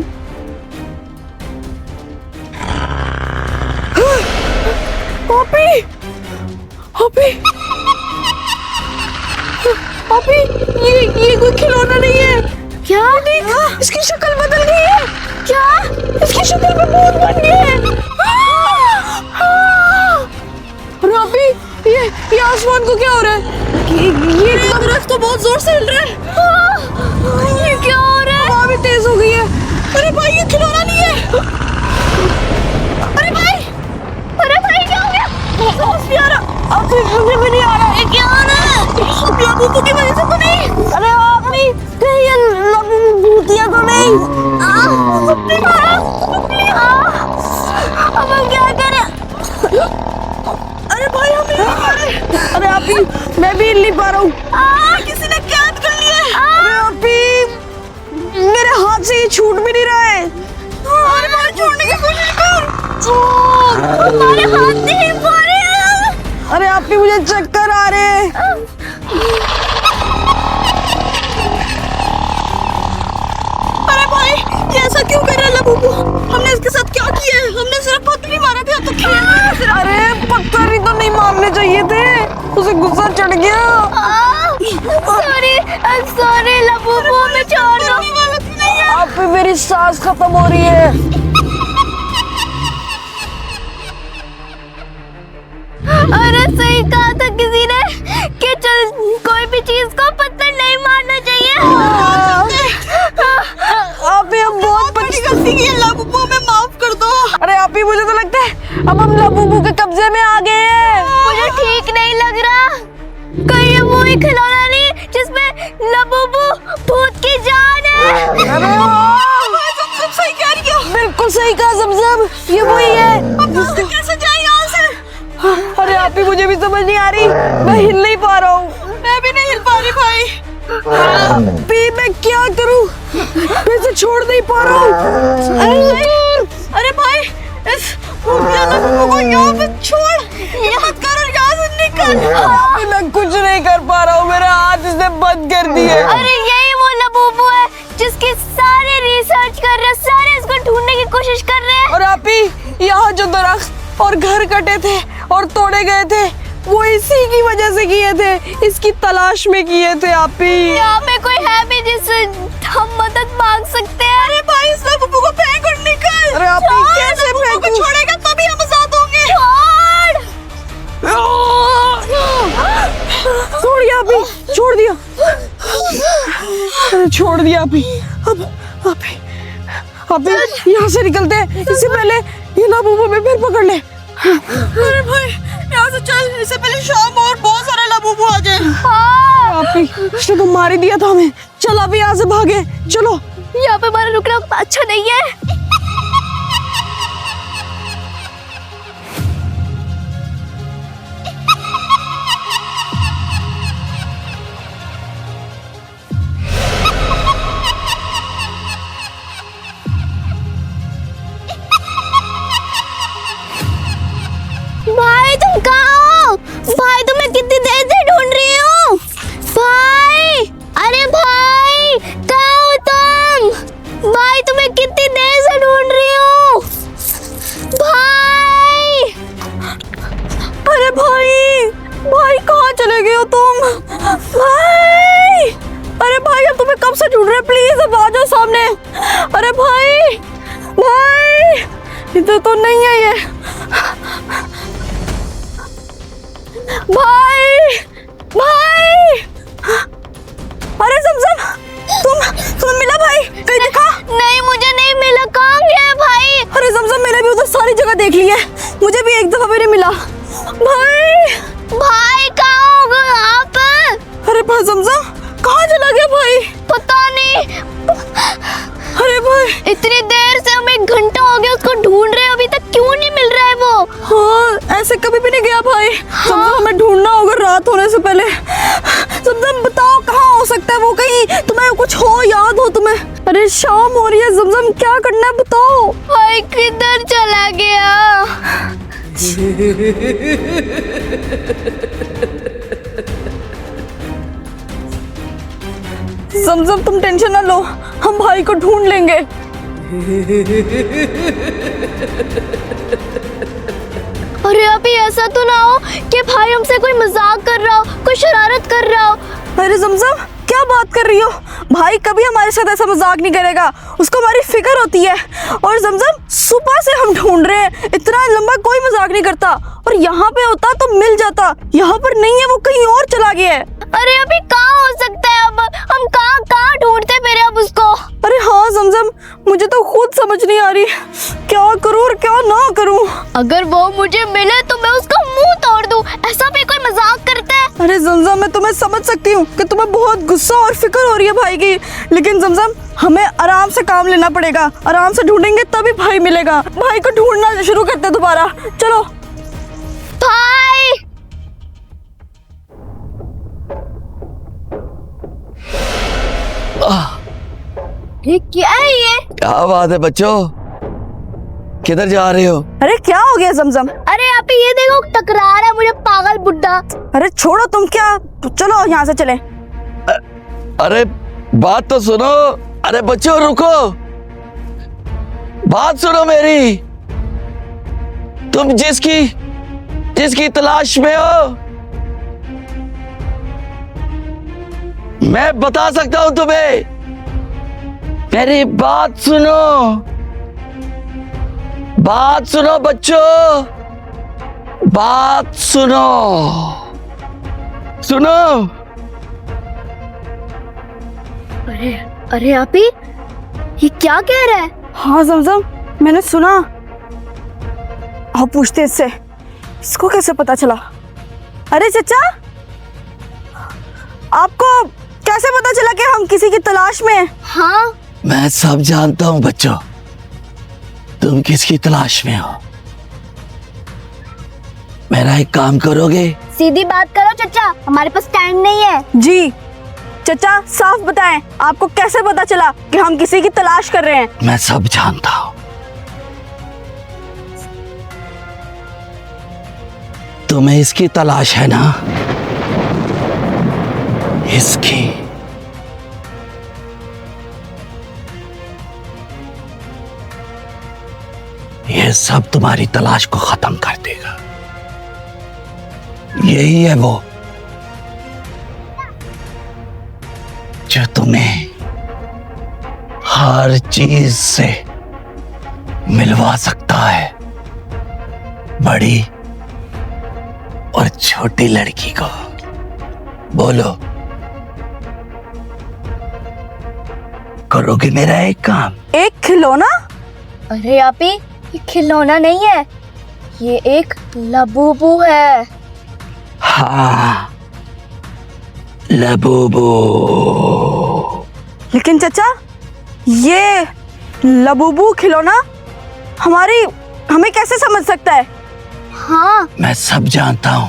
ये कोई खिलौना नहीं है। क्या? इसकी शक्ल बदल गई है। क्या? इसकी शक्ल में भूत बन गई है। अरे अभी ये आसमान को क्या हो रहा है? ये दरख्त तो बहुत जोर से हिल रहा है। ये क्या हो रहा है? हवा भी तेज हो गई है। अरे भाई ये खिलौना नहीं है। अरे भाई क्या हो गया? समझ नहीं आ रहा। अब मुझे भी नहीं आ रहा। ये क्या हो रहा है? लबूबू की वजह से तो नहीं। अरे अभी कहीं ये भूतिया तो नहीं? अब हम क्या करें? अरे भाई हमें अरे अभी मैं भी हिल नहीं पा रहा हूँ। किसी ने कैद कर लिया है। अरे अभी मेरे हाथ से ये छूट भी नहीं रहा है। अरे भाई छोड़ने की कोशिश कर। हमारे हाथ नहीं हिल पा रहे हैं। अरे आप भी, मुझे चक्कर आ रहे हैं। अरे भाई ये ऐसा क्यों चाहिए थे, उसे गुस्सा चढ़ गया। सॉरी लबूबू, हमें छोड़ दो। आप पे मेरी सांस खत्म हो रही है। अरे सही कहा था किसी ने कि चल कोई भी चीज को पत्थर नहीं मारना चाहिए। आप ही हम बहुत बड़ी गलती की है लबूबू, हमें माफ कर दो। अरे आप ही, मुझे तो लगता है अब हम लबूबू के कब्जे में आ गए हैं। मुझे ठीक नहीं लग रहा, कहीं ये वही खिलौना नहीं जिसमें लबूबू भूत की जान है। तुम सही कह रही हो। बिल्कुल सही कहा ज़मज़म, ये वही है। अब कैसे जाए यहाँ से? अरे आप ही, मुझे भी समझ नहीं आ रही, मैं हिल नहीं पा रहा हूँ। मैं भी नहीं हिल पा रही भाई। अभी मैं क्या करूँ, मैं इसे छोड़ नहीं पा रहा हूँ। अरे भाई, इस लबूबू को यहाँ पे छोड़, ये मत कर और यहाँ से निकल। अभी मैं कुछ नहीं कर पा रहा हूँ, मेरा हाथ इसने बंद कर दिया। अरे यही वो लबूबू है जिसकी सारे रिसर्च कर रहे हैं, सारे इसको ढूंढने की कोशिश कर रहे हैं। और आप ही, यहाँ जो दरख्त और घर कटे थे और तोड़े गए थे, वो इसी की वजह से किए थे, इसकी तलाश में किए थे। आप ही, यहाँ पे कोई है भी जिससे हम मदद मांग सकते हैं? अरे भाई, इस लबूबू को फेंक और निकल। अरे आप ही, कैसे फेंकूं? छोड़ेगा तभी हम आजाद होंगे। छोड़ दिया आप ही, छोड़ दिया। अरे छोड़ दिया आप ही। अब आप ही यहाँ से निकलते हैं, इससे पहले ये लबूबू में फिर पकड़ ले। अरे भाई, यहाँ से चल, इससे पहले शाम और बहुत सारे लबूबू आ जाए। आप ही, इसने तो मार ही दिया था हमें। चल अभी यहाँ से भागे, चलो। यहाँ पे हमारा रुकना अच्छा नहीं है। भाई तुम कहाँ हो? भाई तुम्हें कितनी देर से ढूंढ रही हूँ। भाई, अरे भाई कहाँ हो तुम? भाई तुम्हें कितनी देर से ढूंढ रही हूँ। भाई, अरे भाई, भाई कहाँ चले गए हो तुम? भाई, अरे भाई, हम तुम्हें कब से ढूंढ रहे हैं, प्लीज अब आ जाओ सामने। अरे भाई, भाई इधर तो नहीं है ये। भाई, भाई, अरे ज़मज़म, तुम्हें मिला भाई? कहीं दिखा? नहीं मुझे नहीं मिला, कहाँ गया है भाई? अरे ज़मज़म, मैंने भी उधर सारी जगह देख ली है, मुझे भी एक दफा भी नहीं मिला। भाई, भाई कहाँ हो गए आप? अरे भाई ज़मज़म, कहाँ चला गया भाई? पता नहीं। अरे भाई, इतनी देर से हम 1 घंटा हो गया उसको ढूंढ रहे हैं, अभी तक क्यों नहीं मिल रहा है वो? हाँ, ऐसे कभी भी नहीं गया भाई। ज़मज़म, हमें ढूंढना होगा रात होने से पहले। ज़मज़म बताओ, कहाँ हो सकता है वो? कहीं तुम्हें कुछ हो, याद हो तुम्हें? अरे शाम हो रही है ज़मज़म, क्या करना है बताओ। भाई किधर चला गया? ज़मज़म तुम टेंशन ना लो, हम भाई को ढूंढ लेंगे। अरे अभी ऐसा तो ना हो कि भाई हमसे कोई मजाक कर रहा हो, कोई शरारत कर रहा हो। अरे ज़मज़म, क्या बात कर रही हो? भाई कभी हमारे साथ ऐसा मजाक नहीं करेगा, उसको हमारी फिक्र होती है। और ज़मज़म, सुबह से हम ढूंढ रहे हैं, इतना लंबा कोई मजाक नहीं करता। और यहाँ पे होता तो मिल जाता, यहाँ पर नहीं है, वो कहीं और चला गया है। अरे अभी कहाँ हो सकता है? अब हम कहाँ कहाँ ढूंढते फिर अब उसको? अरे हाँ ज़मज़म, मुझे तो खुद समझ नहीं आ रही क्या करूँ और क्या ना करूँ। अगर वो मुझे मिले तो मैं उसका मुंह तोड़ दूं, ऐसा भी कोई मजाक करता है? अरे ज़मज़म, मैं तुम्हें समझ सकती हूँ कि तुम्हें बहुत गुस्सा और फिक्र हो रही है भाई की, लेकिन ज़मज़म हमें आराम से काम लेना पड़ेगा, आराम से ढूंढेंगे तभी भाई मिलेगा। भाई को ढूंढना शुरू करते दोबारा, चलो। भाई, ये क्या है ये? क्या बात है बच्चों, किधर जा रहे हो? अरे क्या हो गया ज़मज़म? अरे यहाँ पे ये देखो, टकरा रहा है मुझे पागल बुड्ढा। अरे छोड़ो तुम, क्या चलो यहाँ से चले। अरे बात तो सुनो। अरे बच्चों रुको, बात सुनो मेरी। तुम जिसकी तलाश में हो मैं बता सकता हूं तुम्हें। मेरी बात सुनो, बात सुनो बच्चों, बात सुनो, सुनो। अरे अरे आपी, ये क्या कह रहा है? हाँ जमजम, मैंने सुना। आप पूछते इससे, इसको कैसे पता चला? अरे चचा, आपको कैसे पता चला कि हम किसी की तलाश में हैं? हाँ, मैं सब जानता हूं बच्चों, तुम किसकी तलाश में हो। मेरा एक काम करोगे? सीधी बात करो चचा, हमारे पास टाइम नहीं है। जी चचा, साफ बताएं, आपको कैसे पता चला कि हम किसी की तलाश कर रहे हैं? मैं सब जानता हूं। तुम्हें इसकी तलाश है ना? इसकी। ये सब तुम्हारी तलाश को खत्म कर देगा। यही है वो जो तुम्हें हर चीज से मिलवा सकता है, बड़ी और छोटी लड़की को। बोलो, करोगे मेरा एक काम? एक खिलौना? अरे आपी, ये खिलौना नहीं है, ये एक लबूबू है। हाँ, लबूबू। लेकिन चचा, ये लबूबू खिलौना हमें कैसे समझ सकता है? हाँ, मैं सब जानता हूं।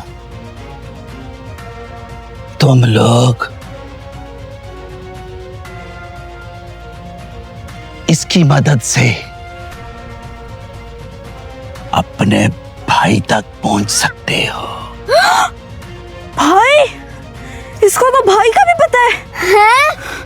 तुम लोग इसकी मदद से अपने भाई तक पहुंच सकते हो। भाई? इसको तो भाई का भी पता है। हैं?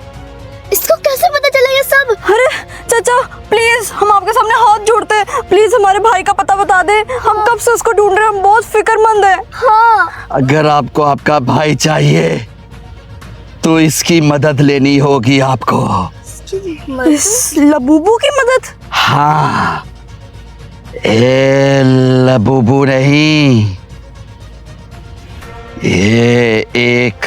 इसको कैसे पता चला ये सब? अरे चाचा, प्लीज हम आपके सामने हाथ जोड़ते हैं, प्लीज हमारे भाई का पता बता दे। हम कब से उसको ढूंढ रहे हैं, हम बहुत फिक्रमंद हैं। हाँ, अगर आपको आपका भाई चाहिए तो इसकी मदद लेनी होगी आपको। इस लबूबू की मदद? हाँ, ए लबूबू नहीं, ये एक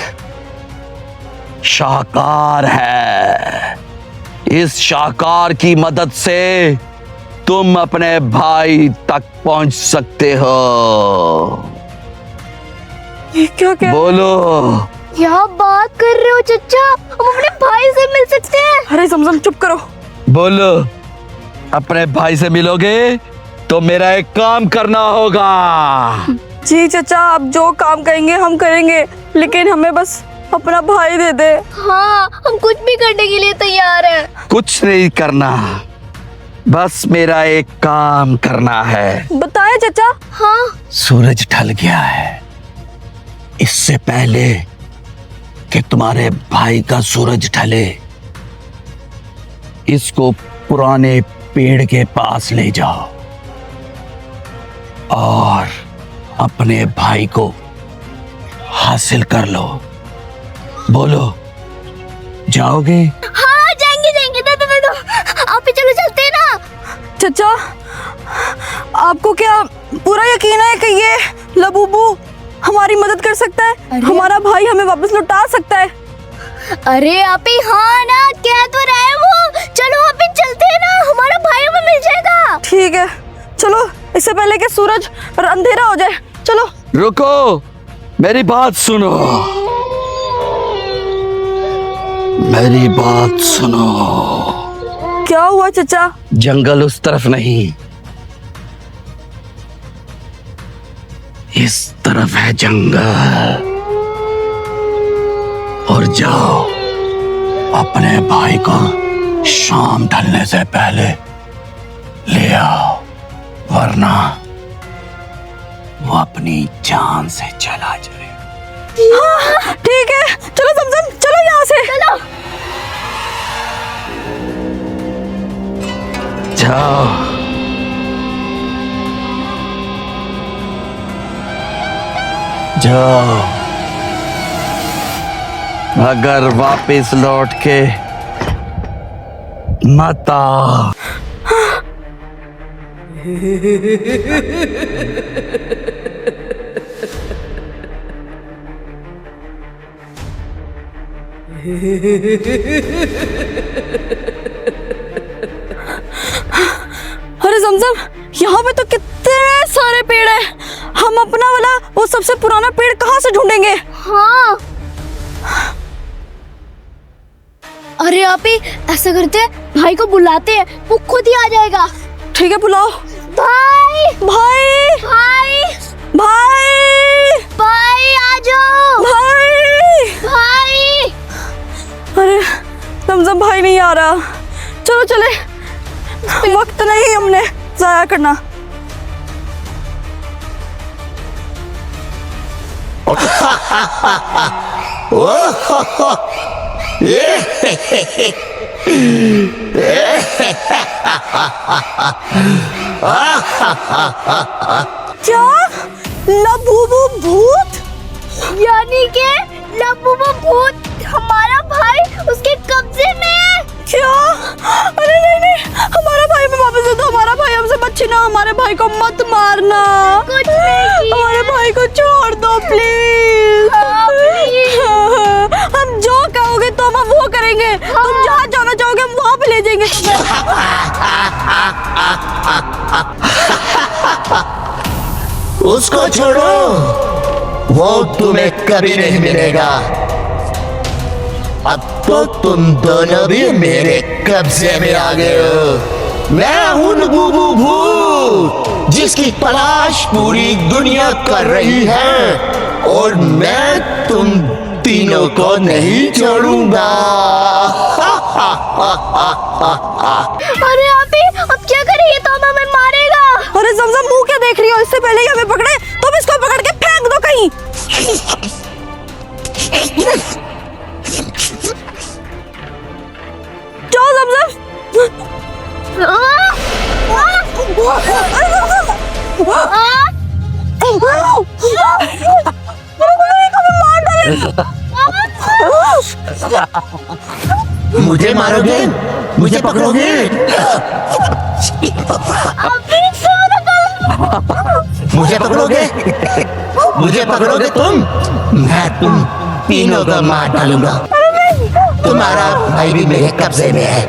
शाहकार है। इस शाहकार की मदद से तुम अपने भाई तक पहुंच सकते हो। ये क्या क्या? बोलो। क्या बात कर रहे हो चचा? हम अपने भाई से मिल सकते हैं? अरे जमजम चुप करो। बोलो, अपने भाई से मिलोगे तो मेरा एक काम करना होगा। जी चचा, आप जो काम कहेंगे हम करेंगे, लेकिन हमें बस अपना भाई दे दे। हाँ, हम कुछ भी करने के लिए तैयार हैं। कुछ नहीं करना, बस मेरा एक काम करना है। बताएं चचा। हाँ, सूरज ढल गया है। इससे पहले कि तुम्हारे भाई का सूरज ढले, इसको पुराने पेड़ के पास ले जाओ और अपने भाई को हासिल कर लो। बोलो, जाओगे? हाँ, जाएंगे जाएंगे। दो आप ही चलो, चलते हैं ना। चचा, आपको क्या पूरा यकीन है कि ये लबूबू हमारी मदद कर सकता है? हमारा भाई हमें वापस लौटा सकता है? अरे आप ही, हाँ ना, कह तो रहा है वो। चलो आप ही चलते हैं ना, हमारा भाई हमें मिल जाएगा। ठीक है, चलो, इससे पहले कि सूरज और अंधेरा हो जाए, चलो। रुको, मेरी बात सुनो, मेरी बात सुनो। क्या हुआ चचा? जंगल उस तरफ नहीं, इस तरफ है जंगल। और जाओ, अपने भाई को शाम ढलने से पहले ले आओ, वरना वो अपनी जान से चला जाए। हाँ, ठीक है, चलो जमजम, चलो यहाँ से। चलो। जाओ। जाओ। अगर वापस लौट के मत आ। अरे जमजम, यहाँ पे तो कितने सारे पेड़ हैं। हम अपना वाला वो सबसे पुराना पेड़ कहाँ से ढूंढेंगे? हाँ। अरे आप ही ऐसा करते हैं, भाई को बुलाते हैं, वो खुद ही आ जाएगा। ठीक है, बुलाओ। भाई भाई भाई भाई भाई आ जाओ। भाई। भाई अरे जमजम भाई नहीं आ रहा। चलो चले, वक्त नहीं हमने जाया करना। क्या लबूबू भूत? यानी के लबूबू भूत हमारा भाई उसके कब्जे में है। क्या? अरे नहीं नहीं, हमारा भाई में वापस दे दो। हमारा भाई हमसे मत छीनो। हमारे भाई को मत मारना। कुछ नहीं किया। हमारे भाई को छोड़ दो प्लीज। हाँ, प्लीज। हम जो कहोगे तो हम वो करेंगे। तुम जहाँ जाना चाहोगे हम वहाँ पे ले जाएंगे। उसको छोड़ो, वो तुम्हें कभी नहीं मिलेगा। अब तो तुम दोनों भी मेरे कब्जे में आ गए हो। मैं हूं लबूबू भूत, जिसकी तलाश पूरी दुनिया कर रही है, और मैं तुम तीनों को नहीं छोड़ूंगा। अरे आप ही अब क्या करें, ये तो हमें मारेगा। अरे जमजम, मुंह क्या देख रही हो? इससे पहले ही हमें पकड़े, तुम इसको पकड़ के फेंक दो कहीं। जाओ जमजम। मुझे मारोगे? मुझे पकड़ोगे? मुझे पकड़ोगे? मुझे पकड़ोगे तुम? मैं तुम तीनों को मार डालूंगा। तुम्हारा भाई भी मेरे कब्जे में है।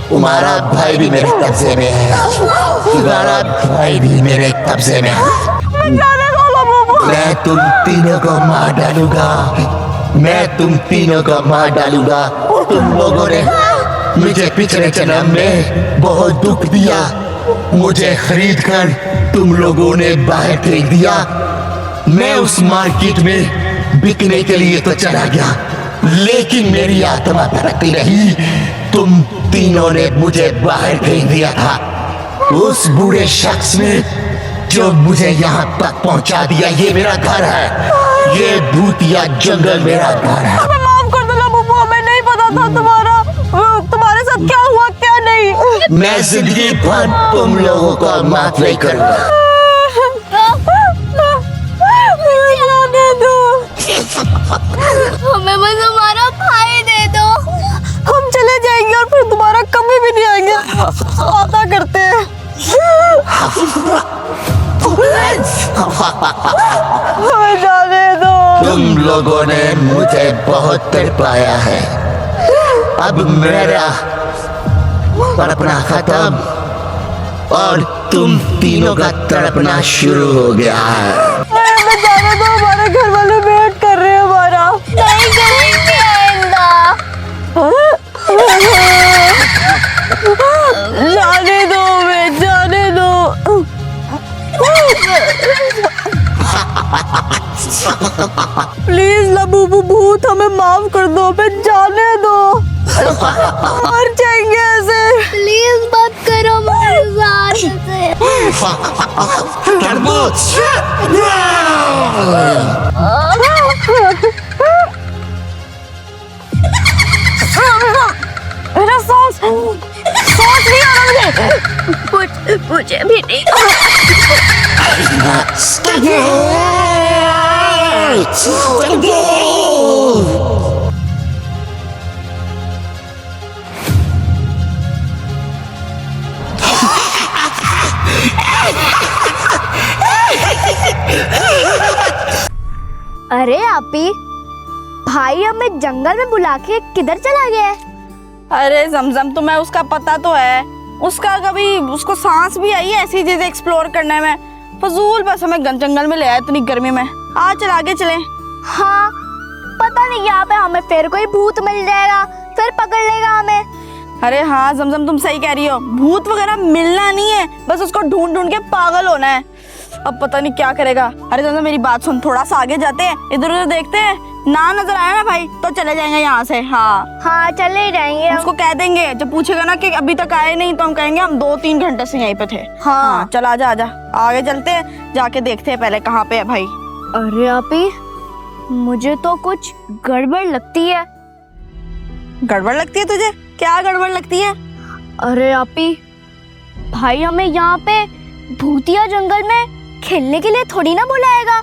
तुम्हारा भाई भी मेरे कब्जे में है। तुम्हारा भाई भी मेरे कब्जे में है। मैं तुम तीनों को मार डालूंगा। मैं तुम तीनों को मार डालूंगा। तुम लोगों ने मुझे पिछले जन्म में बहुत दुख दिया। मुझे खरीद कर तुम लोगों ने बाहर फेंक दिया। मैं उस मार्केट में बिकने के लिए तो चला गया, लेकिन मेरी आत्मा भटकती रही। तुम तीनों ने मुझे बाहर फेंक दिया था। उस बूढ़े शख्स ने जो मुझे यहाँ तक पहुँचा दिया। ये मेरा घर है। ये भूतिया जंगल मेरा घर है। हमें माफ कर दो लबूबू, हमें नहीं पता था तुम्हारे साथ क्या हुआ क्या नहीं। मैं जिंदगी भर तुम लोगों को माफ नहीं करूँगा। जाने दो। हमें बस हमारा भाई दे दो। हम चले जाएंगे और फिर दोबारा कभी भी नहीं आएंगे। वादा करते हैं। हमें जाने दो। तुम लोगों ने मुझे बहुत तड़पाया है। अब मेरा तड़पना खत्म और तुम तीनों का तड़पना शुरू हो गया है। हमें जाने दो, हमारे घर वाले वेट कर रहे हैं हमारा। नहीं करेंगे आइंदा। जाने दो, हमें जाने दो। प्लीज लबूबू भूत, हमें माफ कर दो, हमें जाने दो। मर जाएंगे ऐसे। प्लीज मत करो मेरे साथ ऐसे। तरबूज। मेरा सांस नहीं आ रहा मुझे भी नहीं। fight! Go! अरे आपी, भाई हमें जंगल में बुला के किधर चला गया है? अरे जमजम, तुम्हें उसका पता तो है, उसका कभी उसको सांस भी आई है ऐसी चीजें एक्सप्लोर करने में। फजूल बस हमें जंगल में ले आया इतनी गर्मी में। आज चल आगे चले। हाँ, पता नहीं यहाँ पे हमें फिर कोई भूत मिल जाएगा, फिर पकड़ लेगा हमें। अरे हाँ जमजम, तुम सही कह रही हो, भूत वगैरह मिलना नहीं है, बस उसको ढूंढ ढूंढ के पागल होना है। अब पता नहीं क्या करेगा। अरे जमजम मेरी बात सुन, थोड़ा सा आगे जाते हैं, इधर उधर देखते हैं, ना नजर आया ना भाई तो चले जाएंगे यहाँ से। हाँ चले ही जाएंगे हम। उसको कह देंगे, जब पूछेगा ना कि अभी तक आए नहीं तो हम कहेंगे हम 2-3 घंटे से यहीं पे थे। हाँ चल आजा आजा, आगे चलते हैं, जाके देखते हैं पहले कहाँ पे है भाई। अरे आपी, मुझे तो कुछ गड़बड़ लगती है। गड़बड़ लगती है तुझे? क्या गड़बड़ लगती है? अरे आपी, भाई हमें यहाँ पे भूतिया जंगल में खेलने के लिए थोड़ी ना बुलाएगा,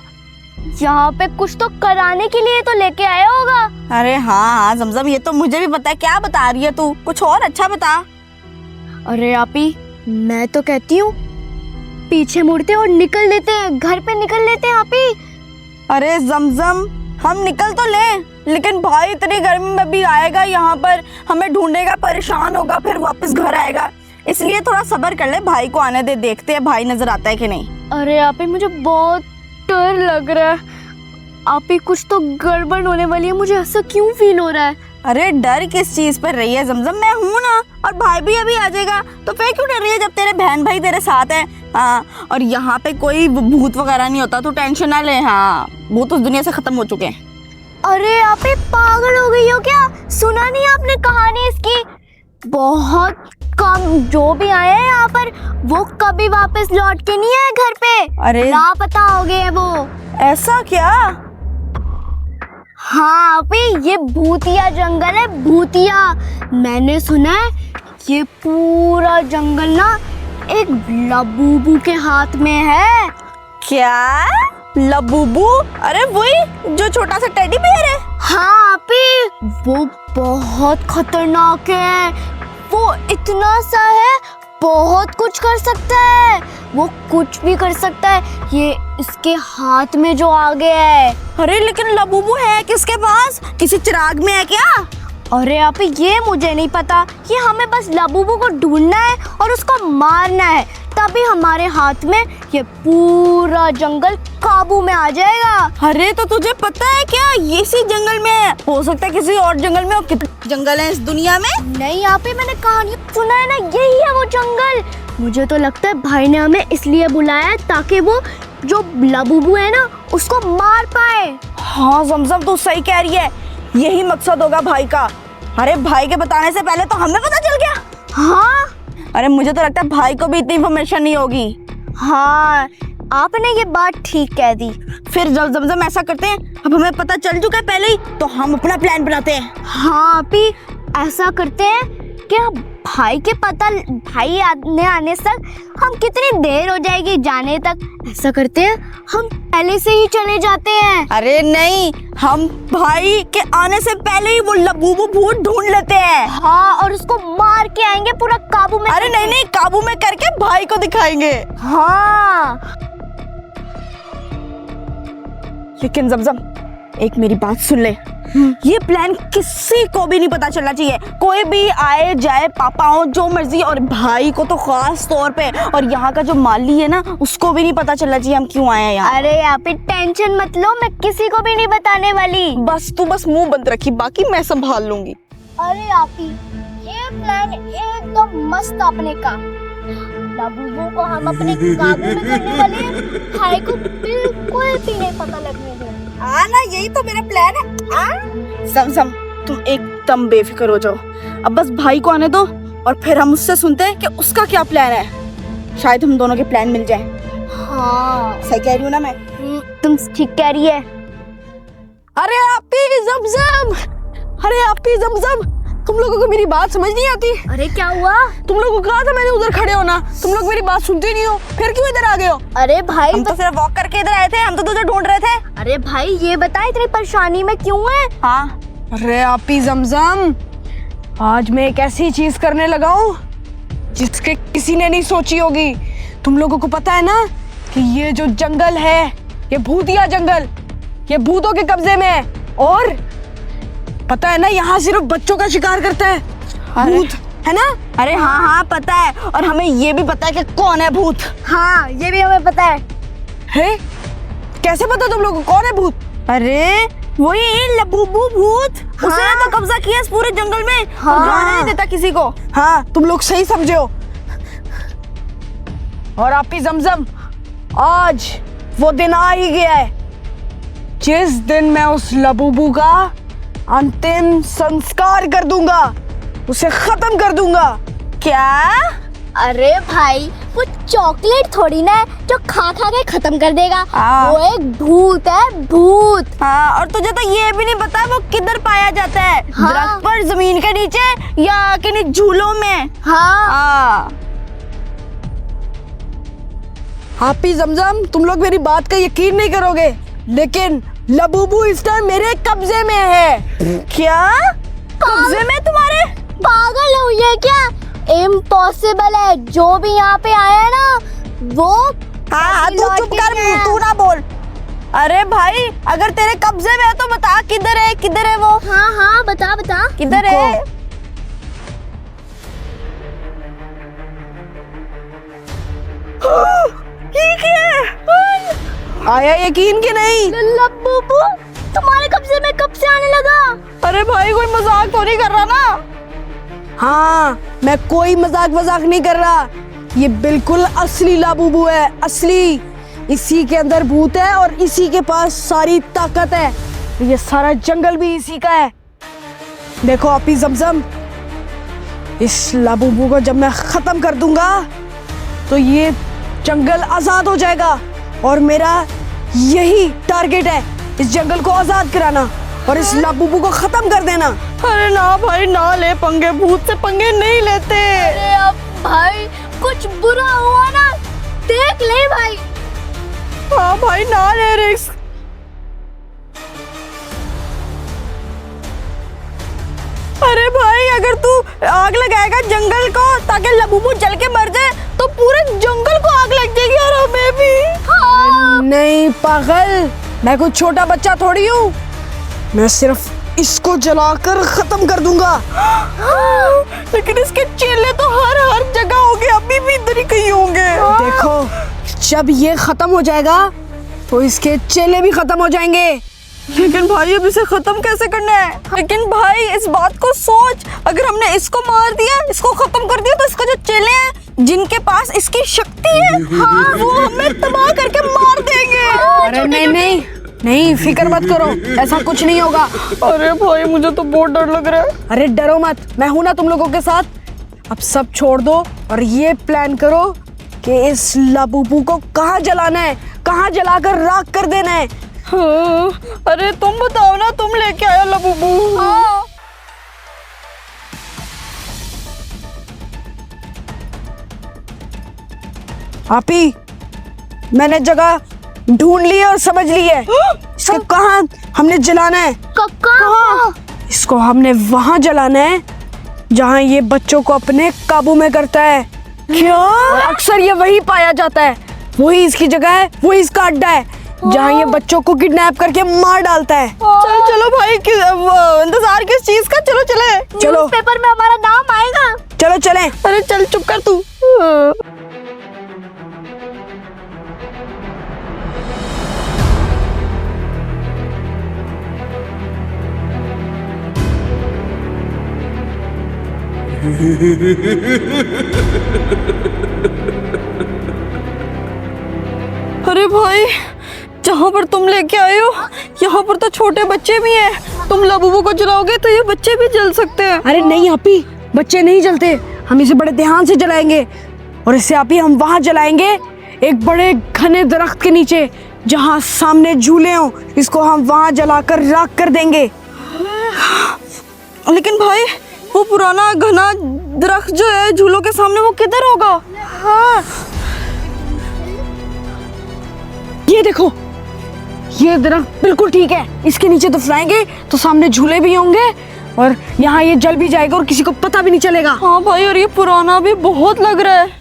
यहाँ पे कुछ तो कराने के लिए तो लेके आया होगा। अरे हाँ जमजम, ये तो मुझे भी पता है, क्या बता रही है तू, कुछ और अच्छा बता। अरे आपी, मैं तो कहती हूँ पीछे मुड़ते और निकल लेते हैं, घर पे निकल लेते हैं आपी। अरे जमजम, हम निकल तो लें, लेकिन भाई इतनी गर्मी में भी आएगा यहाँ पर, हमें ढूंढेगा, परेशान होगा, फिर वापस घर आएगा, इसलिए थोड़ा सब्र कर ले, भाई को आने दे, देखते हैं भाई नजर आता है कि नहीं। अरे आपी, मुझे बहुत डर लग रहा है। आपी, कुछ तो गड़बड़ होने वाली है, मुझे ऐसा क्यों फील हो रहा है? अरे डर किस चीज पर रही है जमजम, मैं हूं ना, और भाई भी अभी आ जाएगा, तो फिर क्यों डर रही है जब तेरे बहन भाई तेरे साथ है। हाँ, और यहाँ पे कोई भूत वगैरह नहीं होता, तू टेंशन ना ले। हाँ, भूत उस दुनिया से खत्म हो चुके हैं। अरे आपी, पागल हो गई हो क्या? सुना नहीं आपने कहानी इसकी? बहुत कम जो भी आए हैं यहाँ पर वो कभी वापस लौट के नहीं आए घर पे। अरे लापता हो गए हैं वो। ऐसा क्या? हाँ आपी, ये भूतिया जंगल है, भूतिया। मैंने सुना है ये पूरा जंगल ना एक लबूबू के हाथ में है। क्या? लबूबू? अरे वही जो छोटा सा टेडी बियर है। हाँ आपी, वो बहुत खतरनाक है, वो इतना सा है, बहुत कुछ कर सकता है, वो कुछ भी कर सकता है, ये इसके हाथ में जो आ गया है। अरे लेकिन लबूबू है किसके पास? किसी चिराग में है क्या? अरे आप ये मुझे नहीं पता, कि हमें बस लबूबू को ढूंढना है और उसको मारना है, तभी हमारे हाथ में ये पूरा जंगल काबू में आ जाएगा। अरे तो तुझे पता है क्या, ये इसी जंगल में है? हो सकता है किसी और जंगल में हो। कितने जंगल हैं इस दुनिया में? नहीं आप ही, मैंने कहानी सुना है ना, यही है वो जंगल। मुझे तो लगता है भाई ने हमें इसलिए बुलाया है ताकि वो जो लबूबू है ना उसको मार पाए। हाँ जमजम, तू सही कह रही है, यही मकसद होगा भाई का। अरे भाई के बताने से पहले तो हमें पता चल गया। हाँ, अरे मुझे तो लगता है भाई को भी इतनी इन्फॉर्मेशन नहीं होगी। हाँ, आपने ये बात ठीक कह दी। फिर जब जमजम ऐसा करते हैं, अब हमें पता चल चुका है पहले ही, तो हम अपना प्लान बनाते हैं। हाँ अभी ऐसा करते हैं कि भाई आने तक हम कितनी देर हो जाएगी जाने तक, ऐसा करते हैं हम पहले से ही चले जाते हैं। अरे नहीं, हम भाई के आने से पहले ही वो लबूबू भूत ढूंढ लेते हैं। हाँ, और उसको मार के आएंगे पूरा काबू में। अरे नहीं, काबू में करके भाई को दिखाएंगे। हाँ, लेकिन जमजम एक मेरी बात सुन ले, ये प्लान किसी को भी नहीं पता चलना चाहिए। कोई भी आए जाए, पापा हो, जो मर्जी, और भाई को तो खास तौर पे, और यहाँ का जो माली है ना उसको भी नहीं पता चलना चाहिए हम क्यों आए हैं यहाँ। अरे आप टेंशन मत लो, मैं किसी को भी नहीं बताने वाली। बस तू बस मुंह बंद रखी, बाकी मैं संभाल लूंगी। अरे आपी, ये प्लान एकदम मस्त अपने का। लबूबू को हम अपने काबू में करने वाले हैं, भाई को बिल्कुल भी नहीं पता लगने देंगे। ना यही तो मेरा प्लान है। समझम, तुम एकदम बेफिक्र हो जाओ, अब बस भाई को आने दो और फिर हम उससे सुनते हैं कि उसका क्या प्लान है। शायद हम दोनों के प्लान मिल जाएं। हाँ, सही कह रही हूँ ना मैं? तुम ठीक कह रही है। अरे आपी जमजम, अरे आपी जमजम, तुम लोगों को मेरी बात समझ नहीं आती? अरे क्या हुआ? तुम लोगों को कहा था मैंने उधर खड़े होना, तुम लोग मेरी बात सुनते नहीं हो, फिर क्यों इधर आ गए हो? अरे भाई हम तो सिर्फ वॉक करके इधर आए थे, हम तो तुझे ढूंढ रहे थे। अरे भाई ये बता इतनी परेशानी में क्यों है? हाँ, अरे आपी जमजम, आज मैं एक ऐसी चीज करने लगा हूँ जिसके किसी ने नहीं सोची होगी। तुम लोगों को पता है ना कि ये जो जंगल है, ये भूतिया जंगल, ये भूतों के कब्जे में है। और पता है ना, यहाँ सिर्फ बच्चों का शिकार करता है भूत, है ना? अरे हाँ हाँ पता है, और हमें ये भी पता है कि कौन है भूत। हाँ ये भी हमें पता है। कैसे पता तुम लोगों को कौन है भूत? अरे वही लबूबू भूत, उसने तो कब्जा किया इस पूरे जंगल में, हाँ। जाने नहीं देता किसी को। हाँ, तुम लोग सही समझे हो। और आपी जमजम, आज वो दिन आ ही गया है जिस दिन मैं उस लबूबू का अंतिम संस्कार कर दूंगा, उसे खत्म कर दूंगा। क्या? अरे भाई वो चॉकलेट थोड़ी ना है जो खा खा के खत्म कर देगा। हाँ। वो एक भूत है, भूत। हाँ, और तुझे तो ये भी नहीं पता वो किधर पाया जाता है, हाँ। दरख्त पर, जमीन के नीचे, या किन्हीं झूलों में। हाँ आपी जमजम, तुम लोग मेरी बात का यकीन नहीं करोगे, लेकिन लबूबू इस टाइम मेरे कब्जे में है। क्या? कब्जे में तुम्हारे? पागल हो ये क्या? इम्पॉसिबल है। जो भी यहाँ पे आया है ना वो हाँ, तू लौट चुप के कर, नहीं आया। तू ना बोल। अरे भाई, अगर तेरे कब्जे में है तो बता किधर है, किधर है वो? हाँ हाँ बता बता। किधर है? ठीक है, आया यकीन कि नहीं? लबूबू तुम्हारे कब्जे में कब से आने लगा? अरे भाई, कोई मजाक तो नहीं कर रहा ना? हाँ, मैं कोई मजाक नहीं कर रहा, ये बिल्कुल असली लाबूबू है, असली। इसी के अंदर भूत है और इसी के पास सारी ताकत है। ये सारा जंगल भी इसी का है। देखो आपी जमजम, इस लाबूबू को जब मैं खत्म कर दूंगा तो ये जंगल आजाद हो जाएगा, और मेरा यही टारगेट है, इस जंगल को आजाद कराना और इस लाबूबू को खत्म कर देना। अरे ना भाई, ना ले पंगे, भूत से पंगे नहीं लेते। अरे अब भाई कुछ बुरा हुआ ना देख ले भाई। हाँ भाई, ना ले रिस्क। अरे भाई, अगर तू आग लगाएगा जंगल को ताकि लबूबू जल के मर जाए तो पूरे जंगल को आग लग जाएगी और हमें भी। हाँ। नहीं पागल, मैं कोई छोटा बच्चा थोड़ी हूँ, मैं सिर्फ इसको जलाकर खत्म कर दूंगा। लेकिन इसके चेले तो हर जगह होंगे, अभी भी इधर ही कहीं होंगे। देखो, जब ये खत्म हो जाएगा तो इसके चेले भी खत्म हो जाएंगे। लेकिन भाई, अब इसे खत्म कैसे करना है? लेकिन भाई, इस बात को सोच, अगर हमने इसको मार दिया, इसको खत्म कर दिया, तो इसके जो चेले हैं जिनके पास इसकी शक्ति है, हाँ, वो हमें तबाह करके मार देंगे। अरे नहीं, फिक्र मत करो, ऐसा कुछ नहीं होगा। अरे भाई, मुझे तो बहुत डर लग रहा है। अरे डरो मत, मैं हूं ना तुम लोगों के साथ। अब सब छोड़ दो और ये प्लान करो कि इस लाबूबू को कहाँ जलाना है, कहाँ जलाकर राख कर देना है। हाँ, अरे तुम बताओ ना, तुम लेके आयो लबूबू। हाँ। आपी, मैंने जगह ढूंढ ली है और समझ ली है। इसको कहाँ हमने जलाना है? कहाँ? इसको हमने वहां जलाना है जहां ये बच्चों को अपने काबू में करता है। क्या? अक्सर ये वही पाया जाता है, वही इसकी जगह है, वही इसका अड्डा है जहां ये बच्चों को किडनैप करके मार डालता है। चलो भाई, इंतजार किस चीज का? चलो चले। चलो, पेपर में हमारा नाम आएगा। चलो चले। अरे चल, चुप कर तू। अरे भाई, जहाँ पर तुम लेके आए हो यहाँ पर तो छोटे बच्चे भी हैं। तुम लबूबू को जलाओगे तो ये बच्चे भी जल सकते हैं। अरे नहीं आपी, बच्चे नहीं जलते, हम इसे बड़े ध्यान से जलाएंगे। और इसे आपी हम वहां जलाएंगे, एक बड़े घने दरख्त के नीचे जहाँ सामने झूले हो। इसको हम वहां जलाकर राख कर देंगे। लेकिन भाई, वो पुराना घना दरख्त जो है झूलों के सामने, वो किधर होगा? हाँ, ये देखो, ये दरख्त बिल्कुल ठीक है। इसके नीचे तो फुलाएंगे तो सामने झूले भी होंगे और यहाँ ये जल भी जाएगा और किसी को पता भी नहीं चलेगा। हाँ भाई, और ये पुराना भी बहुत लग रहा है।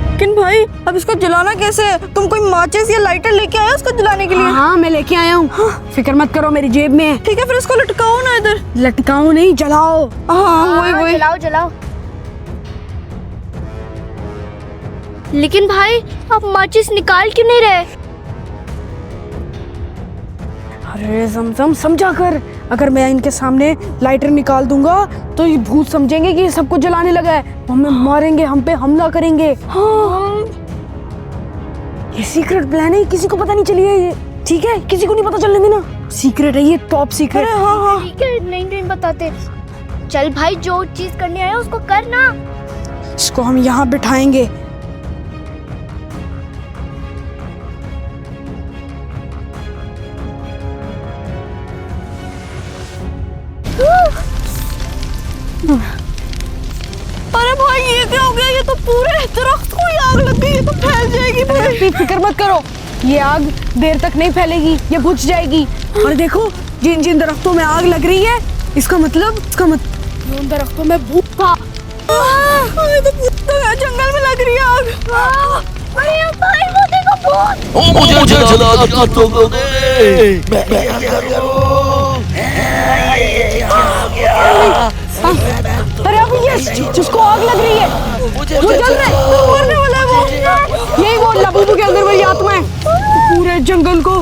लेकिन भाई अब इसको जलाना कैसे है? तुम कोई माचिस या लाइटर लेके आए हो उसको जलाने के लिए? हाँ, मैं लेके आया हूँ। फिक्र मत करो, मेरी जेब में है। ठीक है, फिर इसको लटकाओ ना इधर। लटकाओ नहीं, जलाओ। हाँ वही वही। जलाओ जलाओ। लेकिन भाई आप माचिस निकाल क्यों नहीं रहे? अरे जमजम, समझा कर। अगर मैं इनके सामने लाइटर निकाल दूंगा तो ये भूत समझेंगे कि ये सबको जलाने लगा है, हमें मारेंगे, हम पे हमला करेंगे। हाँ, ये सीक्रेट प्लान है, किसी को पता नहीं चली है ये। ठीक है, किसी को नहीं पता चलने देना। सीक्रेट है ये, टॉप सीक्रेट। हाँ हाँ, ठीक है, नहीं बताते। चल भाई, जो चीज करने आया उसको कर ना। इसको हम यहाँ बिठाएंगे। अरे भाई ये क्या हो गया? ये तो पूरे दरख्त को ही आग लग गई, ये तो फैल जाएगी भाई। तुम फिक्र मत करो, ये आग देर तक नहीं फैलेगी, ये बुझ जाएगी। और देखो, जिन जिन दरख्तों में आग लग रही है, इसका मतलब उन दरख्तों में भूत था। ये तो पूरे जंगल में लग रही है आग। अरे भाई वो देखो भूत। ओ मुझे जला अरे अभी ये जिसको आग लग रही है वो जल रहा है, मरने वाला है वो। यही वो लबूबू के अंदर वही आत्मा है, पूरे जंगल को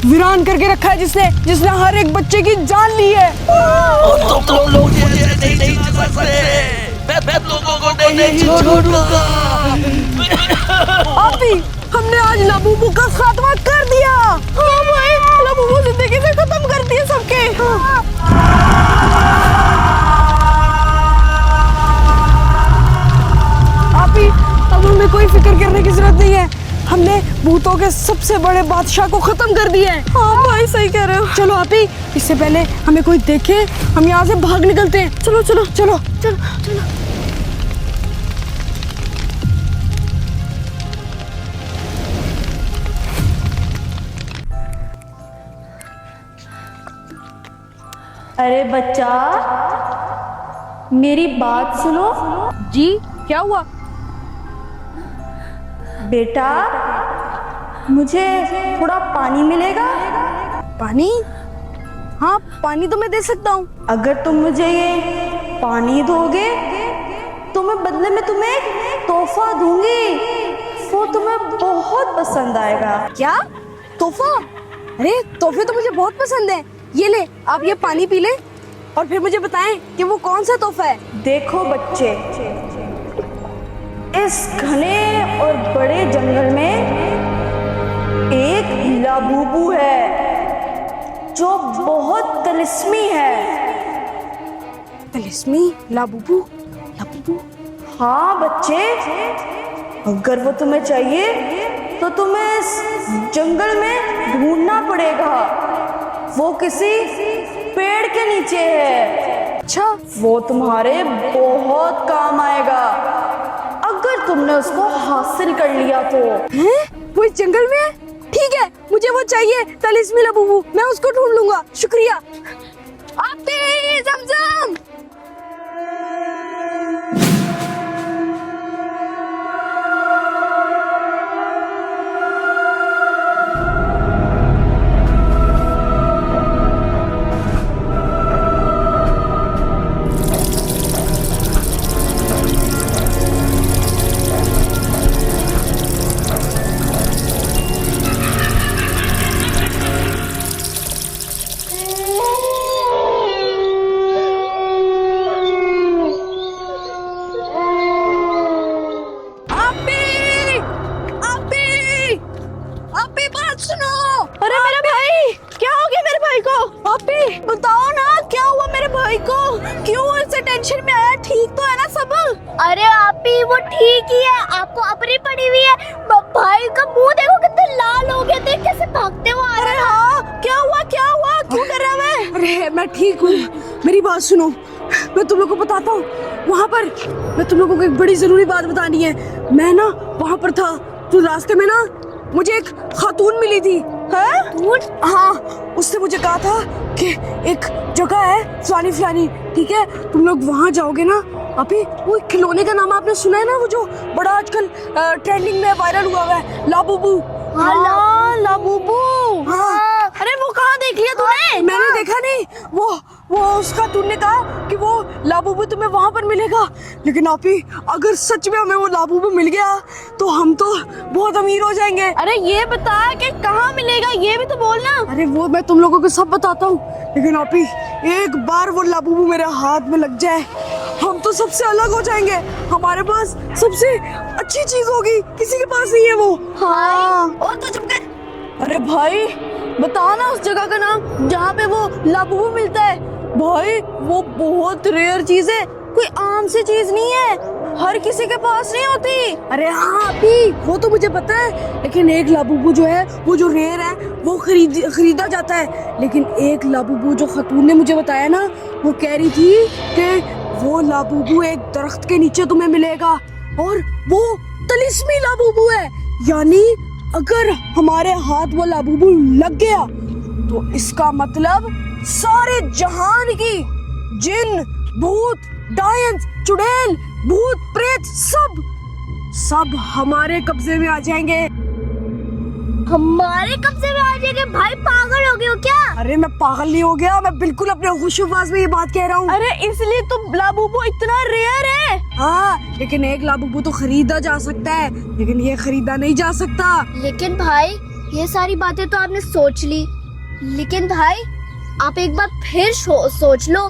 वीरान करके रखा है, जिसने हर एक बच्चे की जान ली है। तुम लोग मुझे नहीं कर सकते, मैं लोगों को नहीं छोड़ूंगा। अभी हमने आज लबूबू का खात्मा कर दिया। हाँ भाई, लबूबू जिंदगी से खत्म कर दिए सबके। अभी अब हमें कोई फिक्र करने की जरूरत नहीं है, हमने भूतों के सबसे बड़े बादशाह को खत्म कर दिया है। हाँ भाई, सही कह रहे हो। चलो आपी, इससे पहले हमें कोई देखे हम यहाँ से भाग निकलते हैं। चलो चलो चलो चलो चलो। अरे बच्चा, मेरी बात सुनो। जी, क्या हुआ? बेटा, मुझे थोड़ा पानी मिलेगा? पानी? हाँ, पानी तो मैं दे सकता हूँ। अगर तुम मुझे ये पानी दोगे तो मैं बदले में तुम्हें एक तोहफा दूंगी, वो तुम्हें बहुत पसंद आएगा। क्या तोहफा? अरे तोहफे तो मुझे बहुत पसंद है। ये ले, आप ये पानी पी ले और फिर मुझे बताएं कि वो कौन सा तोहफा है। देखो बच्चे, इस घने और बड़े जंगल में एक लाबूबू है जो बहुत तिलिस्मी है। तिलिस्मी? लाबूबू? लाबूबू? हाँ बच्चे, अगर वो तुम्हें चाहिए तो तुम्हें इस जंगल में ढूंढना पड़ेगा। वो किसी पेड़ के नीचे है। अच्छा, वो तुम्हारे बहुत काम आएगा अगर तुमने उसको हासिल कर लिया तो। हैं? वो इस जंगल में है? ठीक है, मुझे वो चाहिए, तिलिस्मी लाबूबू। मैं उसको ढूंढ लूंगा। शुक्रिया। आपी, ज़मज़म। ठीक ही है, आपको अपनी पड़ी हुई है। भाई का मुंह देखो कितना लाल हो गया, देख कैसे भागते हुए आ रहे हैं। हाँ, क्या हुआ क्यों कर रहा है? अरे मैं ठीक हूँ, मेरी बात सुनो, मैं तुम लोगों को बताता हूँ। वहाँ पर मैं तुम लोगों को एक बड़ी जरूरी बात बतानी है। मैं ना वहाँ पर था तो रास्ते में ना मुझे एक खातून मिली थी। हाँ, उसने मुझे कहा था कि एक जगह है फलानी, ठीक है, तुम लोग वहाँ जाओगे ना। अभी वो खिलौने का नाम आपने सुना है ना, वो जो बड़ा आजकल ट्रेंडिंग में वायरल हुआ है, लाबूबू। हाँ, लाबूबू। हाँ, अरे वो कहाँ देख लिया तूने? मैंने देखा नहीं, वो उसका तुमने कहा कि वो लाबूबू तुम्हें वहाँ पर मिलेगा। लेकिन आपी, अगर सच में हमें वो लाबूबू मिल गया तो हम तो बहुत अमीर हो जाएंगे। अरे ये बता कि कहाँ मिलेगा, ये भी तो बोलना। अरे वो मैं तुम लोगों को सब बताता हूँ, लेकिन आपी एक बार वो लाबूबू मेरे हाथ में लग जाए, हम तो सबसे अलग हो जाएंगे। हमारे पास सबसे अच्छी चीज होगी, किसी के पास नहीं है वो। हाँ, और तो चुप कर। अरे भाई बताओ ना उस जगह का नाम जहाँ पे वो लाबूबू मिलता है। भाई वो बहुत रेयर चीज है, कोई आम सी चीज नहीं है, हर किसी के पास नहीं होती। अरे हाँ अभी वो तो मुझे पता है, लेकिन एक लाबूबू जो है वो जो रेयर है वो खरीदा जाता है। लेकिन एक लाबूबू जो खातून ने मुझे बताया ना, वो कह रही थी कि वो लाबूबू एक दरख्त के नीचे तुम्हें मिलेगा और वो तलिस्मी लाबूबू है। यानी अगर हमारे हाथ वो लाबूबू लग गया तो इसका मतलब सारे जहान की जिन, भूत, डायन, चुड़ैल, भूत, प्रेत सब हमारे कब्जे में आ जाएंगे। हमारे कब्जे में आ जाएंगे? भाई पागल हो गए हो क्या? अरे मैं पागल नहीं हो गया, मैं बिल्कुल अपने होश-ओ-हवास में ये बात कह रहा हूँ। अरे इसलिए तो लाबूबू इतना रेयर है। हाँ, लेकिन एक लाबूबू तो खरीदा जा सकता है, लेकिन ये खरीदा नहीं जा सकता। लेकिन भाई ये सारी बातें तो आपने सोच ली, लेकिन भाई आप एक बार फिर सोच लो,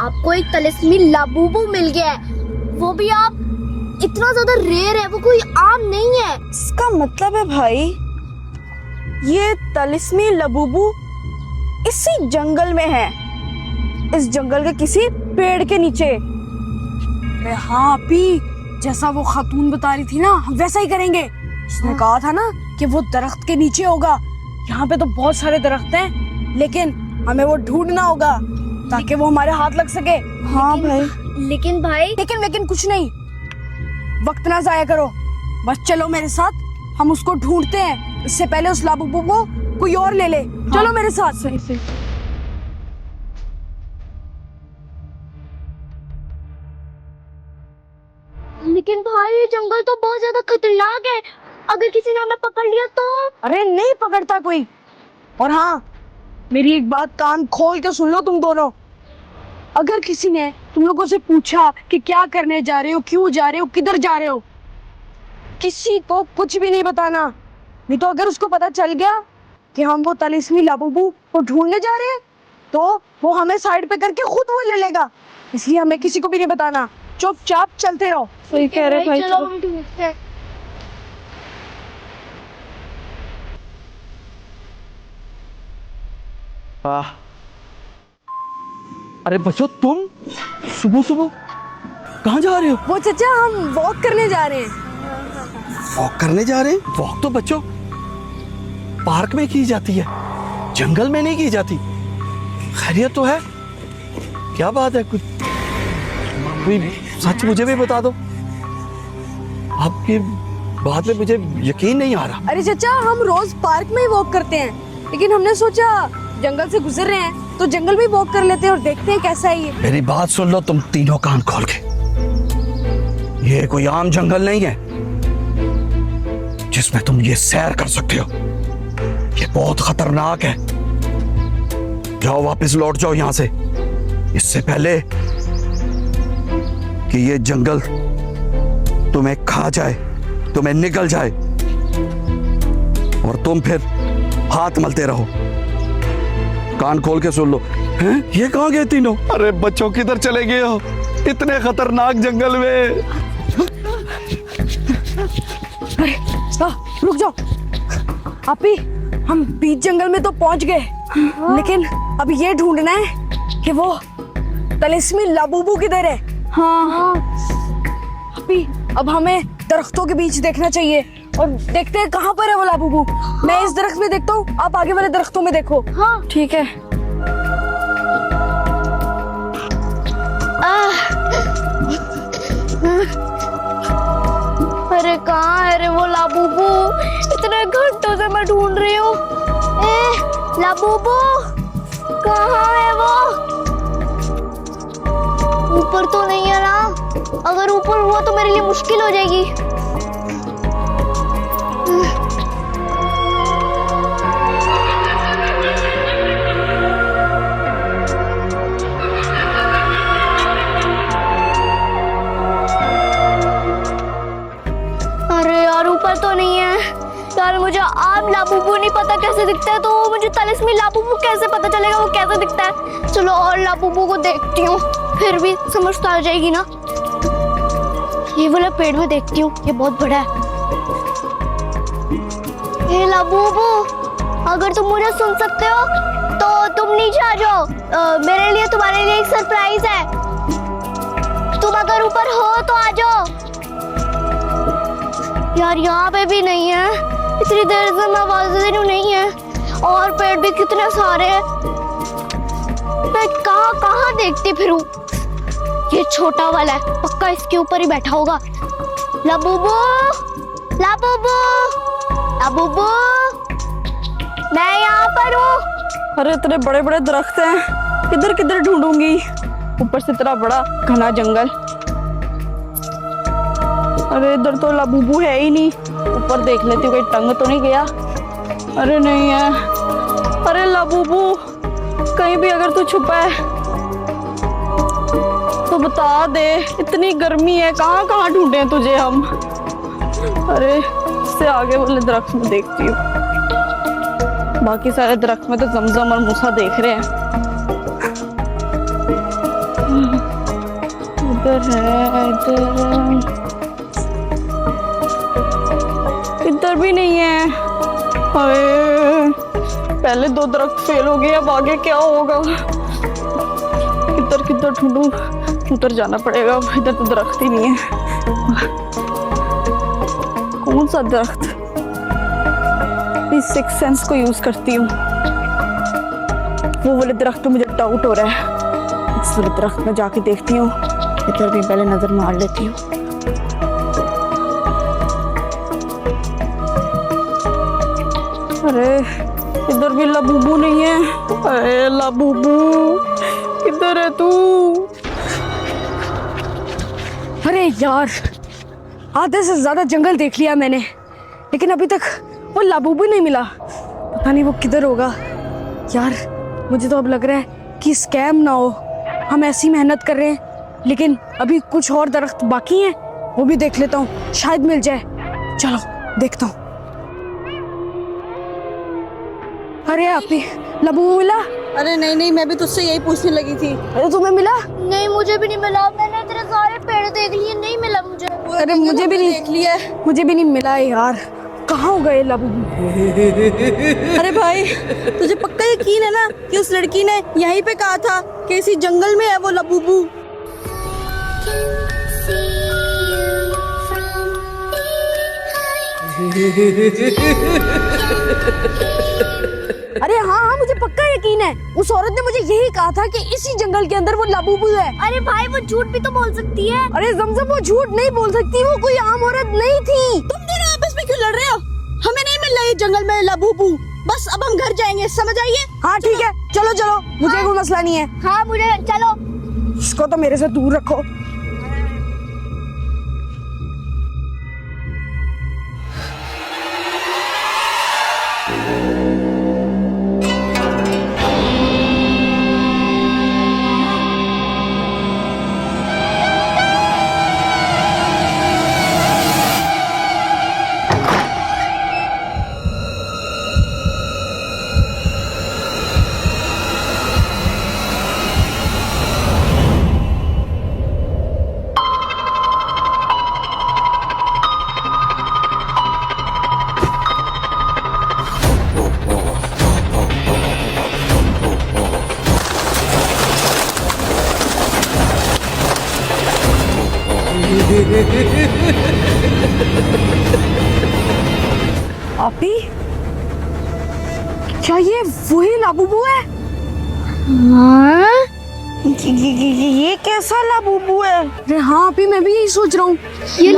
आपको एक तलिस्मी लाबूबू मिल गया है, वो भी आप इतना ज्यादा रेयर है, वो कोई आम नहीं है। इसका मतलब है भाई ये तलिस्मी लाबूबू इसी जंगल में है, इस जंगल के किसी पेड़ के नीचे। अरे हाँ पी, जैसा वो खातून बता रही थी ना, हम वैसा ही करेंगे। उसने कहा था ना कि वो दरख्त के नीचे होगा। यहाँ पे तो बहुत सारे दरख्त हैं, लेकिन हमें वो ढूंढना होगा ताकि वो हमारे हाथ लग सके। हाँ भाई, लेकिन कुछ नहीं, वक्त ना जाया करो, बस चलो मेरे साथ, हम उसको ढूंढते हैं। इससे पहले उस लाबूबू को कोई और ले ले। चलो मेरे साथ। सही। लेकिन भाई ये जंगल तो बहुत ज्यादा खतरनाक है, अगर किसी ने हमें पकड़ लिया तो? अरे नहीं पकड़ता कोई। और हाँ, मेरी एक बात कान खोल के सुन लो तुम दोनों, अगर किसी ने तुम लोगों से पूछा कि क्या करने जा रहे हो, क्यों जा रहे हो, किधर जा रहे हो, किसी को कुछ भी नहीं बताना। नहीं तो अगर उसको पता चल गया कि हम वो तलिस्मी लाबूबू को ढूंढने जा रहे हैं तो वो हमें साइड पे करके खुद वो ले लेगा। इसलिए हमें किसी को भी नहीं बताना, चुपचाप चलते रहो। सही कह रहे भाई, चलो हम ढूंढते हैं। अरे बच्चों, तुम सुबह सुबह कहाँ जा रहे हो? वो चचा हम वॉक करने जा रहे हैं। वॉक करने जा रहे हैं? वॉक तो बच्चों पार्क में की जाती है, जंगल में नहीं की जाती। खैरियत तो है? क्या बात है, कुछ सच मुझे भी बता दो, आपकी बात में मुझे यकीन नहीं आ रहा। अरे चचा, हम रोज पार्क में ही वॉक करते हैं, लेकिन हमने सोचा जंगल से गुजर रहे हैं तो जंगल में वॉक कर लेते हैं और देखते हैं कैसा है ये। मेरी बात सुन लो तुम तीनों, कान खोल के। ये कोई आम जंगल नहीं है जिसमें तुम ये सैर कर सकते हो, ये बहुत खतरनाक है। जाओ वापस लौट जाओ यहाँ से, इससे पहले कि ये जंगल तुम्हें खा जाए, तुम्हें निगल जाए और तुम फिर हाथ मलते रहो। कान खोल के सुन लो। हैं? ये कहाँ गए तीनों? अरे बच्चों, किधर चले गए हो इतने खतरनाक जंगल में? अरे रुक जाओ आपी, हम बीच जंगल में तो पहुंच गए, लेकिन अब ये ढूंढना है कि वो तलिस्मी लाबूबू किधर है। हाँ आपी, अब हमें दरख्तों के बीच देखना चाहिए और देखते हैं कहाँ पर है वो लाबूबू। मैं इस दरख्त में देखता हूँ, आप आगे वाले दरख्तों में देखो। हाँ ठीक है। अरे कहाँ है रे वो लाबूबू? इतने घंटों से मैं ढूंढ रही हूँ। ए लाबूबू कहाँ है वो? ऊपर तो नहीं है ना? अगर ऊपर हुआ तो मेरे लिए मुश्किल हो जाएगी। अरे यार ऊपर तो नहीं है यार। मुझे आम लाबूबू नहीं पता कैसे दिखता है, तो मुझे तलिस्मी लाबूबू कैसे पता चलेगा वो कैसे दिखता है? चलो और लाबूबू को देखती हूँ, फिर भी समझ तो आ जाएगी ना। ये वाला पेड़ में देखती हूँ, ये बहुत बड़ा है। हे लाबूबू, अगर तुम मुझे सुन सकते हो तो तुम नीचे आ जाओ। मेरे लिए तुम्हारे लिए एक सरप्राइज है। तुम अगर ऊपर हो तो आ जाओ। यार यहाँ पे भी नहीं है, इतनी देर से मैं आवाज दे रही हूँ, नहीं है। और पेड़ भी कितने सारे हैं, मैं कहाँ कहाँ देखती फिरूं। ये छोटा वाला है, पक्का इसके ऊपर ही बैठा होगा। लाबूबू, लाबूबू, लाबूबू, मैं यहाँ पर हूँ। अरे इतने बड़े बड़े दरख्त हैं, किधर किधर ढूंढूंगी? ऊपर से इतना बड़ा घना जंगल। अरे इधर तो लाबूबू है ही नहीं। ऊपर देख लेती हूँ, कोई टंग तो नहीं गया। अरे नहीं है। अरे लाबूबू, कहीं भी अगर तू छुपा है तो बता दे। इतनी गर्मी है, कहाँ कहाँ ढूंढे तुझे हम? अरे इससे आगे वाले दरख्त में देखती हूँ, बाकी सारे दरख्त में तो जमजम और मूसा देख रहे हैं। इधर है, इधर भी नहीं है। अरे पहले दो दरख्त फेल हो गए, अब आगे क्या होगा? किधर किधर ढूंढूं? उधर जाना पड़ेगा, इधर तो दरख्त ही नहीं है। कौन सा दरख्त? इस सिक्स सेंस को यूज करती हूँ। वो वाले दरख्त तो मुझे डाउट हो रहा है, इस वाले दरख्त में जाके देखती हूँ। इधर भी पहले नजर मार लेती हूँ। अरे इधर भी लाबूबू नहीं है। अरे लाबूबू किधर है तू? अरे यार, आधे से ज्यादा जंगल देख लिया मैंने, लेकिन अभी तक वो लाबूबू नहीं मिला। पता नहीं वो किधर होगा। यार मुझे तो अब लग रहा है कि स्कैम ना हो। हम ऐसी मेहनत कर रहे हैं, लेकिन अभी कुछ और दरख्त बाकी हैं, वो भी देख लेता हूँ, शायद मिल जाए। चलो देखता हूँ। अरे आपी, लाबूबू मिला? अरे नहीं नहीं, मैं भी तुझसे यही पूछने लगी थी। अरे तुम्हें मिला? नहीं मुझे भी नहीं मिला। मैंने तेरे सारे पेड़ देख लिए, नहीं मिला मुझे। अरे मुझे भी नहीं देख लिया। मुझे भी नहीं मिला है यार। कहाँ हो गए लाबूबू? अरे भाई, तुझे पक्का यकीन है ना कि उस लड़की ने यहीं पे कहा था कि इसी जंगल में है वो लाबूबू? अरे हाँ हाँ, मुझे पक्का यकीन है। उस औरत ने मुझे यही कहा था कि इसी जंगल के अंदर वो लाबूबू है। अरे भाई वो झूठ भी तो बोल सकती है। अरे जमजम, वो झूठ नहीं बोल सकती, वो कोई आम औरत नहीं थी। तुम दोनों आपस में क्यों लड़ रहे हो? हमें नहीं मिल रहा ये जंगल में लाबूबू। बस अब हम घर जाएंगे, समझ आइए? हाँ ठीक है, चलो चलो, मुझे कोई मसला नहीं है। हाँ मुझे, चलो। इसको तो मेरे से दूर रखो। आपी, क्या ये वही लाबूबू है? हाँ ये कैसा लाबूबू है? अरे हाँ आपी, मैं भी यही सोच रहा हूँ। ये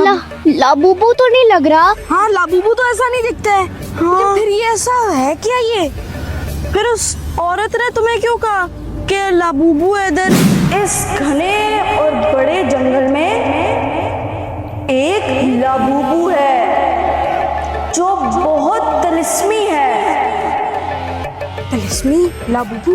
लाबूबू तो नहीं लग रहा। हाँ लाबूबू तो ऐसा नहीं दिखता है। हाँ। फिर ये ऐसा है क्या ये? फिर उस औरत ने तुम्हें क्यों कहा कि लाबूबू है इधर? इस घने और बड़े जंगल में एक लाबूबू है जो बहुत तिलिस्मी है। तिलिस्मी लाबूबू?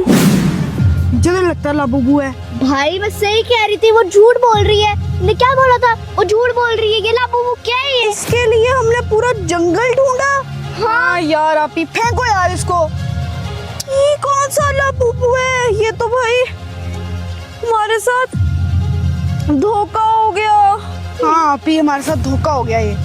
मुझे तो लगता है लाबूबू है। भाई मैं सही कह रही थी, वो झूठ बोल रही है। ने क्या बोला था? वो झूठ बोल रही है। ये लाबूबू क्या है ये? इसके लिए हमने पूरा जंगल ढूंढा। हाँ यार आपी, फेंको यार इसको। ये कौन सा लाबूबू है? ये तो भाई हमारे साथ धोखा हो गया। हाँ आपी, हमारे साथ धोखा हो गया ये।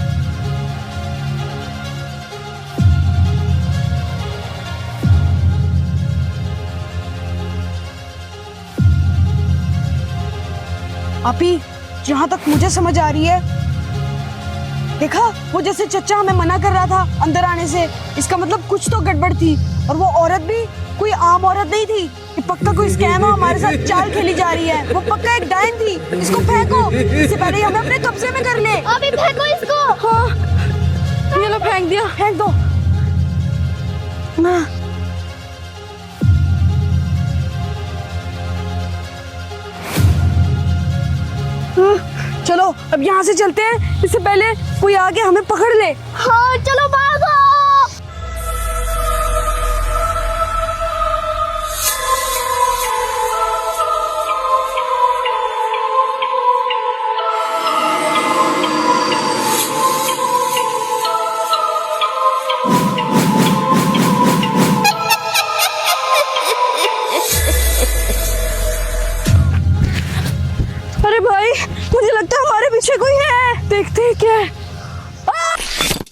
आपी, जहाँ तक मुझे समझ आ रही है, देखा वो जैसे चचा हमें मना कर रहा था अंदर आने से, इसका मतलब कुछ तो गड़बड़ थी। और वो औरत भी कोई आम औरत नहीं थी। ये पक्का कोई स्कैम है, हमारे साथ चाल खेली जा रही है। वो पक्का एक डायन थी। इसको फेंको, इससे पहले ही हमें अपने कब्जे में कर ले। अभी फेंको इसको। हाँ ये लो, फेंक दिया। फेंक दो ना। चलो अब यहाँ से चलते हैं, इससे पहले कोई आगे हमें पकड़ ले। हाँ चलो बाय।